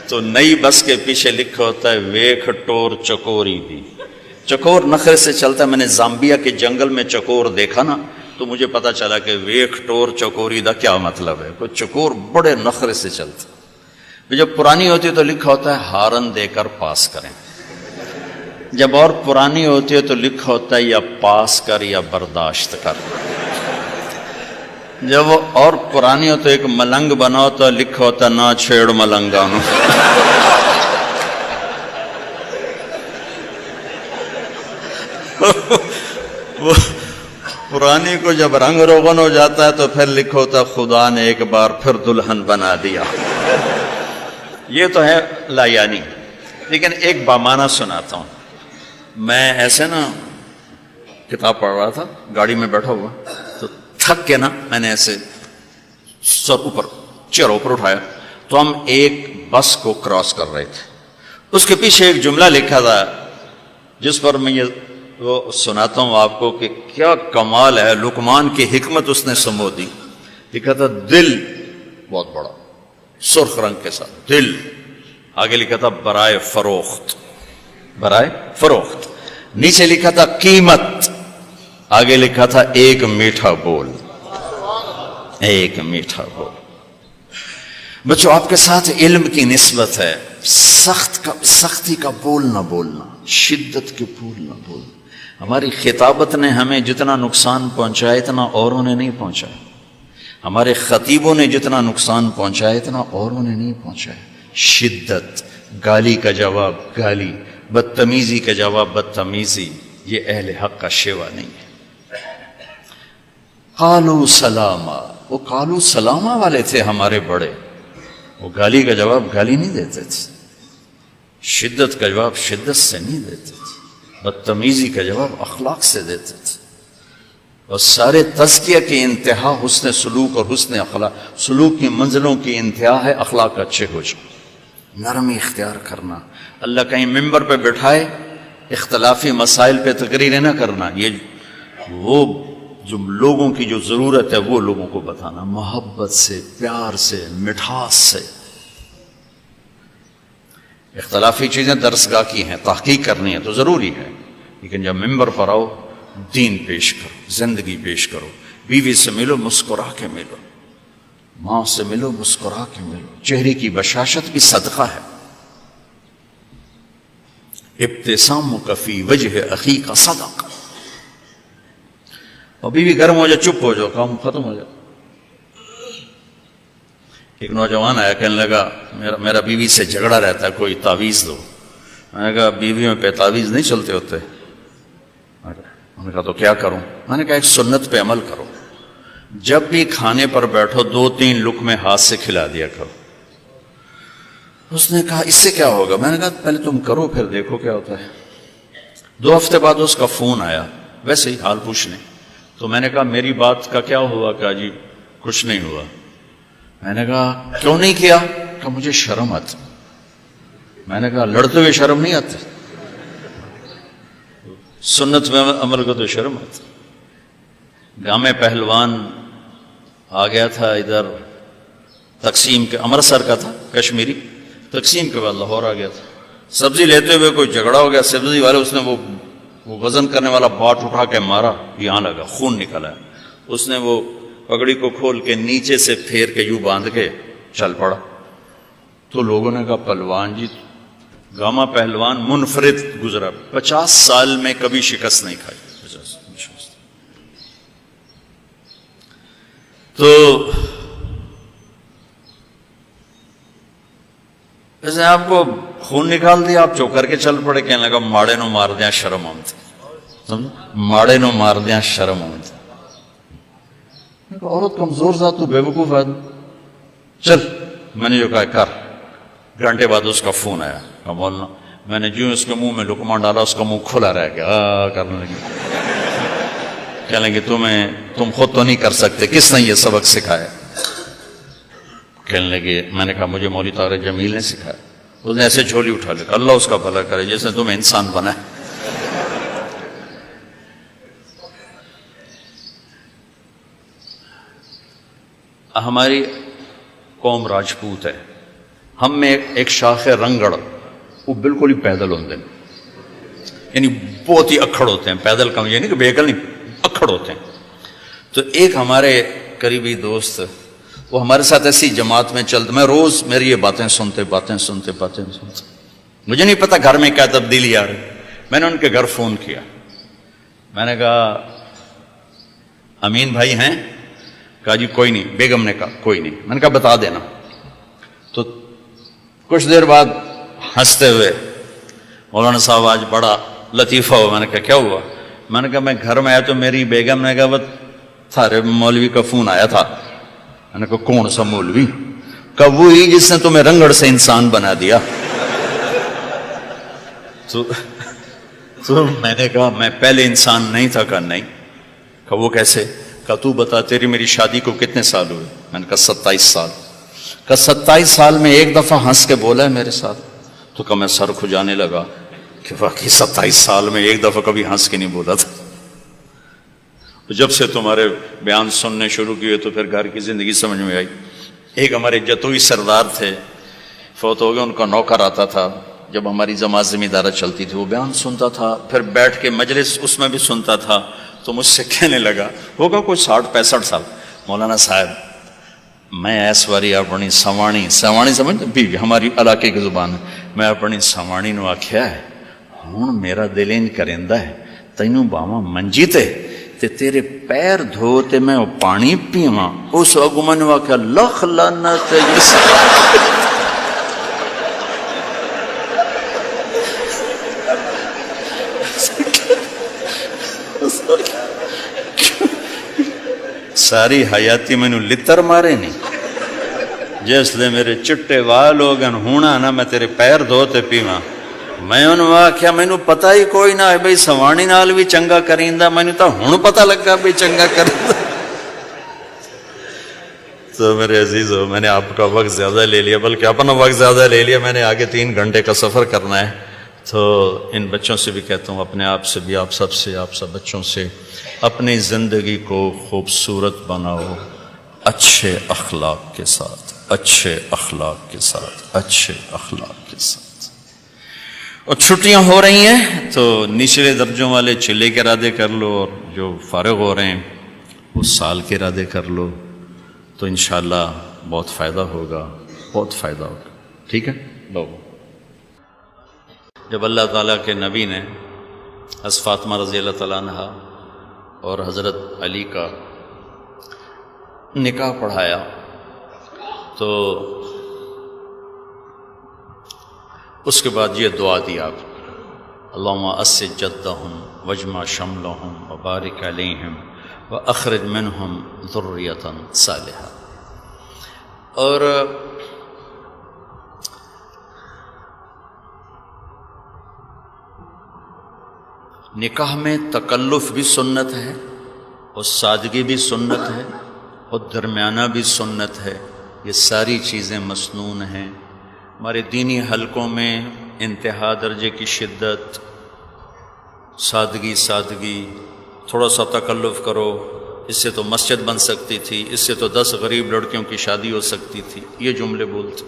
تو نئی بس کے پیچھے لکھا ہوتا ہے ویکھ ٹور چکوری دی. چکور نخرے سے چلتا ہے. میں نے زامبیا کے جنگل میں چکور دیکھا نا، تو مجھے پتا چلا کہ ویکھ ٹور چکوری دا کیا مطلب ہے. کوئی چکور بڑے نخرے سے چلتا. جب پرانی ہوتی ہے تو لکھا ہوتا ہے ہارن دے کر پاس کریں. جب اور پرانی ہوتی ہے تو لکھا ہوتا ہے یا پاس کر یا برداشت کر. جب وہ اور پرانی ہو تو ایک ملنگ بنا ہوتا ہے، لکھا ہوتا ہے نہ چھیڑ ملنگانو. وہ پرانی کو جب رنگ روغن ہو جاتا ہے تو پھر لکھا ہوتا ہے خدا نے ایک بار پھر دلہن بنا دیا. یہ تو ہے لایانی. لیکن ایک بامانہ سناتا ہوں. میں ایسے نا کتاب پڑھ رہا تھا، گاڑی میں بیٹھا ہوا، تو تھک کے نا میں نے ایسے سر اوپر، چہرہ اوپر اٹھایا، تو ہم ایک بس کو کراس کر رہے تھے. اس کے پیچھے ایک جملہ لکھا تھا جس پر میں یہ وہ سناتا ہوں آپ کو کہ کیا کمال ہے. لقمان کی حکمت اس نے سمو دی. لکھا تھا دل، بہت بڑا سرخ رنگ کے ساتھ دل. آگے لکھا تھا برائے فروخت، برائے فروخت. نیچے لکھا تھا قیمت. آگے لکھا تھا ایک میٹھا بول، ایک میٹھا بول. بچوں آپ کے ساتھ علم کی نسبت ہے. سختی کا بول نہ بولنا، شدت کے بول نہ بولنا. ہماری خطابت نے ہمیں جتنا نقصان پہنچایا اتنا اوروں نے نہیں پہنچایا. ہمارے خطیبوں نے جتنا نقصان پہنچایا اتنا اوروں نے نہیں پہنچایا. شدت، گالی کا جواب گالی، بدتمیزی کا جواب بدتمیزی، یہ اہل حق کا شیوا نہیں ہے. قالوا سلاما، وہ قالوا سلاما والے تھے ہمارے بڑے. وہ گالی کا جواب گالی نہیں دیتے تھے، شدت کا جواب شدت سے نہیں دیتے تھے، بدتمیزی کا جواب اخلاق سے دیتے تھے. اور سارے تزکیہ کی انتہا حسن سلوک اور حسن اخلاق. سلوک کی منزلوں کی انتہا ہے اخلاق اچھے ہو جائیں، نرمی اختیار کرنا. اللہ کہیں ممبر پہ بٹھائے اختلافی مسائل پہ تقریریں نہ کرنا. یہ وہ جو لوگوں کی جو ضرورت ہے وہ لوگوں کو بتانا، محبت سے، پیار سے، مٹھاس سے. اختلافی چیزیں درسگاہ کی ہیں، تحقیق کرنی ہے تو ضروری ہے، لیکن جب ممبر پر آؤ دین پیش کرو، زندگی پیش کرو. بیوی سے ملو مسکرا کے ملو، ماں سے ملو مسکرا کے ملو. چہرے کی بشاشت بھی صدقہ ہے. ابتسامک فی وجہ اخیک صدقہ. اور بیوی گرم ہو جائے چپ ہو جاؤ، کام ختم ہو جائے. ایک نوجوان آیا کہنے لگا میرا بیوی سے جھگڑا رہتا ہے، کوئی تعویذ دو. میں نے کہا بیویوں پہ تعویذ نہیں چلتے ہوتے. میں نے کہا تو کیا کروں؟ میں نے کہا ایک سنت پہ عمل کرو. جب بھی کھانے پر بیٹھو 2-3 لقمے ہاتھ سے کھلا دیا کرو. اس نے کہا اس سے کیا ہوگا؟ میں نے کہا پہلے تم کرو پھر دیکھو کیا ہوتا ہے۔ 2 ہفتے بعد اس کا فون آیا ویسے ہی حال پوچھنے، تو میں نے کہا میری بات کا کیا ہوا؟ کہا جی کچھ نہیں ہوا۔ میں نے کہا کیوں نہیں کیا؟ کہ مجھے شرم آتی۔ میں نے کہا لڑتے ہوئے شرم نہیں آتی؟ سنت میں عمل کو تو شرم آتی۔ گام پہلوان آ گیا تھا ادھر تقسیم کے، امرتسر کا تھا، کشمیری، تقسیم کے بعد لاہور آ گیا تھا۔ سبزی لیتے ہوئے کوئی جھگڑا ہو گیا، سبزی والے اس نے وہ وزن کرنے والا باٹ اٹھا کے مارا، یہاں لگا، خون نکلا ہے۔ اس نے وہ پگڑی کو کھول کے نیچے سے پھیر کے یوں باندھ کے چل پڑا۔ تو لوگوں نے کہا پہلوان جی، گاما پہلوان منفرد گزرا، 50 سال میں کبھی شکست نہیں کھائی، 50 شکست۔ تو جیسے آپ کو خون نکال دیا، آپ چوک کر کے چل پڑے، کہنے لگا ماڑے نو مار دیا شرم آمتی، ماڑے نو مار دیا شرم آمتی۔ عورت کمزور ذات، تو بے وقوف آدمی، چل۔ میں نے جو کہا کر۔ گھنٹے بعد اس کا فون آیا، کہا مولانا، میں نے جو اس کے منہ میں لقمہ ڈالا اس کا منہ کھلا رہ گیا، کرنے لگی۔ کہنے لگے تم خود تو نہیں کر سکتے، کس نے یہ سبق سکھایا؟ کہنے لگے، میں نے کہا مجھے مولوی طاہر جمیل نے سکھایا۔ اس نے ایسے جھولی اٹھا لیا، اللہ اس کا بھلا کرے جس نے تمہیں انسان بنایا۔ ہماری قوم راجپوت ہے، ہم میں ایک شاخ ہے رنگڑ، وہ بالکل ہی پیدل ہوتے ہیں، یعنی بہت ہی اکھڑ ہوتے ہیں، پیدل کم یعنی کہ بیکل نہیں، اکھڑ ہوتے ہیں۔ تو ایک ہمارے قریبی دوست، وہ ہمارے ساتھ ایسی جماعت میں چلتے، میں روز میری یہ باتیں سنتے مجھے نہیں پتا گھر میں کیا تبدیلی آ رہی۔ میں نے ان کے گھر فون کیا، میں نے کہا امین بھائی ہیں؟ کہا جی کوئی نہیں۔ بیگم نے کہا کوئی نہیں۔ میں نے کہا بتا دینا۔ تو کچھ دیر بعد ہنستے ہوئے، مولانا صاحب آج بڑا لطیفہ ہوا۔ میں نے کہا کیا ہوا؟ میں نے کہا میں گھر میں آیا تو میری بیگم نے کہا وہ تھارے مولوی کا فون آیا تھا۔ میں نے کہا کون سا مولوی؟ کہا وہی جس نے تمہیں رنگڑ سے انسان بنا دیا۔ تو میں نے کہا میں پہلے انسان نہیں تھا۔ کہا نہیں۔ کہا وہ کیسے؟ کہا تو بتا تیری میری شادی کو کتنے سال ہوئے؟ میں نے کہا 27 سال۔ کہا 27 سال میں ایک دفعہ ہنس کے بولا ہے میرے ساتھ؟ تو کہا میں سر کھجانے لگا کہ واقعی 27 سال میں ایک دفعہ کبھی ہنس کے نہیں بولا تھا۔ جب سے تمہارے بیان سننے شروع کیے تو پھر گھر کی زندگی سمجھ میں آئی۔ ایک ہمارے جتوئی سردار تھے، فوت ہو گئے، ان کا نوکر آتا تھا، جب ہماری جماعت زمیندارہ چلتی تھی وہ بیان سنتا تھا، پھر بیٹھ کے مجلس اس میں بھی سنتا تھا۔ تو مجھ سے کہنے لگا، ہوگا کوئی 60-65 سال، مولانا صاحب میں ایس واری اپنی سوانی سمجھ بھی ہماری علاقے کی زبان ہے، میں اپنی سوانی نو آکھیا ہے ہوں میرا دل انج کریندا ہے تینوں باواں منجی تے تیرے پیر دھو تے میں پانی پیواں۔ اس اگوں میں نے آکھیا لکھ لعنت۔ ساری حیاتی مینوں لتر مارے نہیں، جس لے میرے چٹے وال ہو گئے ہونا نا میں تیرے پیر دھو تے پیواں۔ میں انہوں آکھیا مینوں پتہ ہی کوئی نہ ہے بھئی سوانی نال بھی چنگا کریندا، مینوں تو ہن پتہ لگا بھی چنگا کریندا۔ تو میرے عزیزو، میں نے آپ کا وقت زیادہ لے لیا، بلکہ اپنا وقت زیادہ لے لیا، میں نے آگے 3 گھنٹے کا سفر کرنا ہے۔ تو ان بچوں سے بھی کہتا ہوں، اپنے آپ سے بھی، آپ سب بچوں سے، اپنی زندگی کو خوبصورت بناؤ، اچھے اخلاق کے ساتھ، اچھے اخلاق کے ساتھ، اچھے اخلاق کے ساتھ۔ اور چھٹیاں ہو رہی ہیں تو نچلے درجوں والے چلے کے ارادے کر لو، اور جو فارغ ہو رہے ہیں وہ سال کے ارادے کر لو، تو انشاءاللہ بہت فائدہ ہوگا، بہت فائدہ ہوگا۔ ٹھیک ہے لوگوں، جب اللہ تعالیٰ کے نبی نے حضرت فاطمہ رضی اللہ تعالیٰ عنہ اور حضرت علی کا نکاح پڑھایا تو اس کے بعد یہ دعا دی آپ، اللہم اسد جدہم واجمع شملہم وبارک علیہم واخرج منہم ذریۃ صالحہ۔ اور نکاح میں تکلف بھی سنت ہے اور سادگی بھی سنت ہے اور درمیانہ بھی سنت ہے، یہ ساری چیزیں مسنون ہیں۔ ہمارے دینی حلقوں میں انتہا درجے کی شدت، سادگی، تھوڑا سا تکلف کرو، اس سے تو مسجد بن سکتی تھی، اس سے تو 10 غریب لڑکیوں کی شادی ہو سکتی تھی، یہ جملے بولتے۔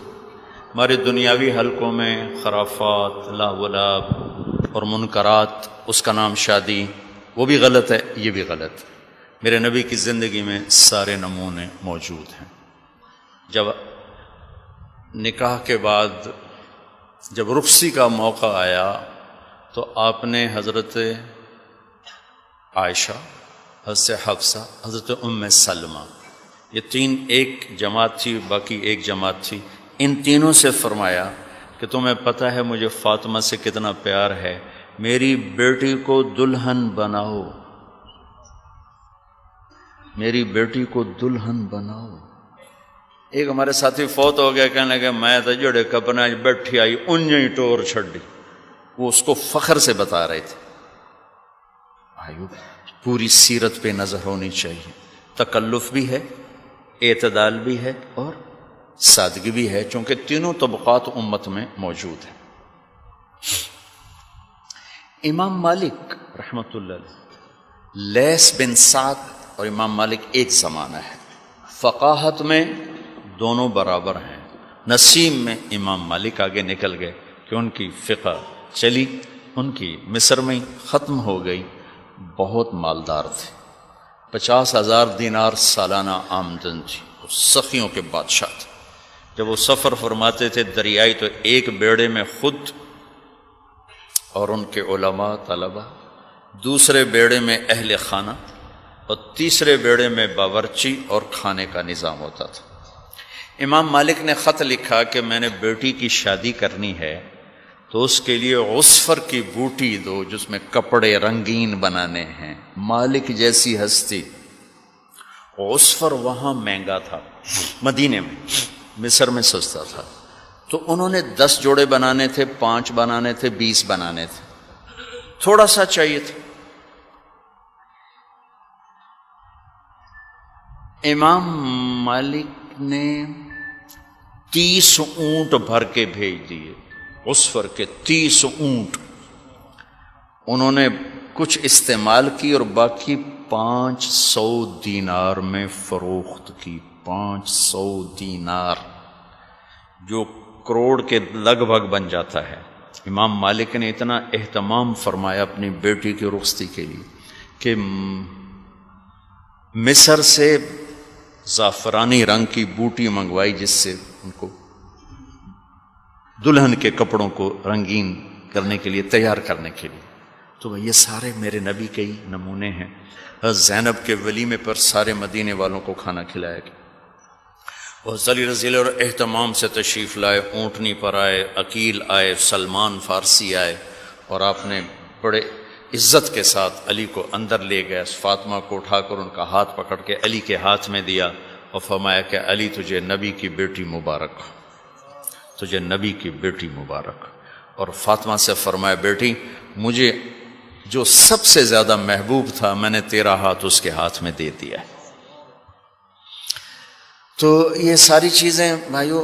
ہمارے دنیاوی حلقوں میں خرافات، لا ولاب اور منکرات، اس کا نام شادی، وہ بھی غلط ہے، یہ بھی غلط ہے۔ میرے نبی کی زندگی میں سارے نمونے موجود ہیں۔ جب نکاح کے بعد جب رخصتی کا موقع آیا تو آپ نے حضرت عائشہ، حضرت حفصہ، حضرت ام سلمہ، یہ 3 ایک جماعت تھی، باقی ایک جماعت تھی، ان تینوں سے فرمایا کہ تمہیں پتہ ہے مجھے فاطمہ سے کتنا پیار ہے، میری بیٹی کو دلہن بناؤ، میری بیٹی کو دلہن بناؤ۔ ایک ہمارے ساتھی فوت ہو گیا، کہنے لگے میں تو جڑے کپنا بیٹھی آئی انہیں ٹور چھڑی، وہ اس کو فخر سے بتا رہے تھے۔ آئیو پوری سیرت پہ نظر ہونی چاہیے، تکلف بھی ہے، اعتدال بھی ہے اور سادگی بھی ہے، چونکہ تینوں طبقات امت میں موجود ہیں۔ امام مالک رحمۃ اللہ علیہ، لیث بن سعد اور امام مالک ایک زمانہ ہے، فقاہت میں دونوں برابر ہیں۔ نسیم میں امام مالک آگے نکل گئے کہ ان کی فقہ چلی، ان کی مصر میں ختم ہو گئی، بہت مالدار تھے، 50,000 دینار سالانہ آمدن تھی، سخیوں کے بادشاہ تھے۔ جب وہ سفر فرماتے تھے دریائی تو ایک بیڑے میں خود اور ان کے علماء طلبہ، دوسرے بیڑے میں اہل خانہ اور تیسرے بیڑے میں باورچی اور کھانے کا نظام ہوتا تھا۔ امام مالک نے خط لکھا کہ میں نے بیٹی کی شادی کرنی ہے تو اس کے لیے عصفر کی بوٹی دو جس میں کپڑے رنگین بنانے ہیں۔ مالک جیسی ہستی، عصفر وہاں مہنگا تھا، مدینے میں، مصر میں سستا تھا، تو انہوں نے 10 جوڑے بنانے تھے، 5 بنانے تھے، 20 بنانے تھے، تھوڑا سا چاہیے تھا۔ امام مالک نے 30 اونٹ بھر کے بھیج دیے، عصفر کے 30 اونٹ، انہوں نے کچھ استعمال کی اور باقی 500 دینار میں فروخت کی۔ 500 دینار جو کروڑ کے لگ بھگ بن جاتا ہے۔ امام مالک نے اتنا اہتمام فرمایا اپنی بیٹی کی رخصتی کے لیے کہ مصر سے زعفرانی رنگ کی بوٹی منگوائی جس سے ان کو دلہن کے کپڑوں کو رنگین کرنے کے لیے، تیار کرنے کے لیے۔ تو یہ سارے میرے نبی کے ہی نمونے ہیں۔ زینب کے ولیمے پر سارے مدینے والوں کو کھانا کھلایا گیا، اور علی رضی اللہ اور اہتمام سے تشریف لائے، اونٹنی پر آئے، عقیل آئے، سلمان فارسی آئے، اور آپ نے بڑے عزت کے ساتھ علی کو اندر لے گئے، فاطمہ کو اٹھا کر ان کا ہاتھ پکڑ کے علی کے ہاتھ میں دیا اور فرمایا کہ علی تجھے نبی کی بیٹی مبارک، تجھے نبی کی بیٹی مبارک۔ اور فاطمہ سے فرمایا بیٹی مجھے جو سب سے زیادہ محبوب تھا میں نے تیرا ہاتھ اس کے ہاتھ میں دے دیا۔ تو یہ ساری چیزیں بھائیو،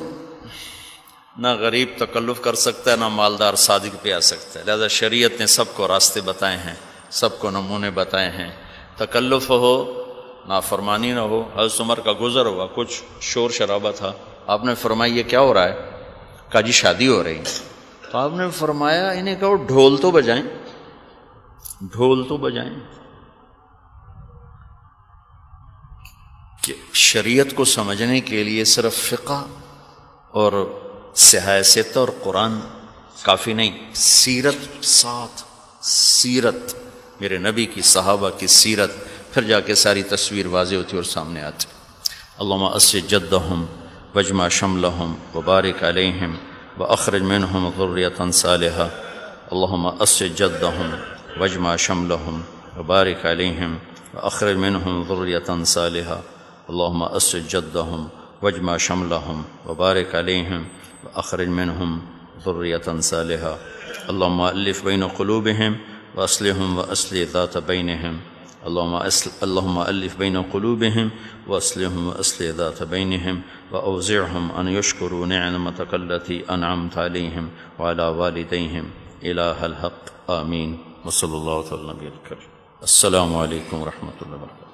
نہ غریب تکلف کر سکتا ہے، نہ مالدار صادق پہ آ سکتا ہے، لہذا شریعت نے سب کو راستے بتائے ہیں، سب کو نمونے بتائے ہیں۔ تکلف ہو، نافرمانی نہ ہو۔ حضرت عمر کا گزر ہوا، کچھ شور شرابہ تھا، آپ نے فرمایا یہ کیا ہو رہا ہے؟ کہا جی شادی ہو رہی۔ تو آپ نے فرمایا انہیں کہو ڈھول تو بجائیں، ڈھول تو بجائیں۔ کہ شریعت کو سمجھنے کے لیے صرف فقہ اور سیاست اور قرآن کافی نہیں، سیرت ساتھ، سیرت میرے نبی کی، صحابہ کی سیرت، پھر جا کے ساری تصویر واضح ہوتی اور سامنے آتی۔ اللہم اسج جدہم واجمع شملہم وبارک علیہم واخرج منہم ذریۃ صالحہ۔ اللہم اسج جدہم واجمع شملہم وبارک علیہم واخرج منہم ذریۃ صالحہ۔ اللہم اسج جدہم واجمع شملہم وبارک علیہم واخرج منہم ذریۃ صالحہ۔ اللہم الف بین قلوبہم وأصلحهم وأصلح ذات بينهم اللهم ألف بين قلوبهم وأصلحهم وأصلح ذات بينهم وأوزعهم أن يشكروا نعمتك التي أنعمت عليهم وعلى والديهم إله الحق آمين وصلى الله على النبي الكريم. السلام عليكم ورحمة الله وبركاته.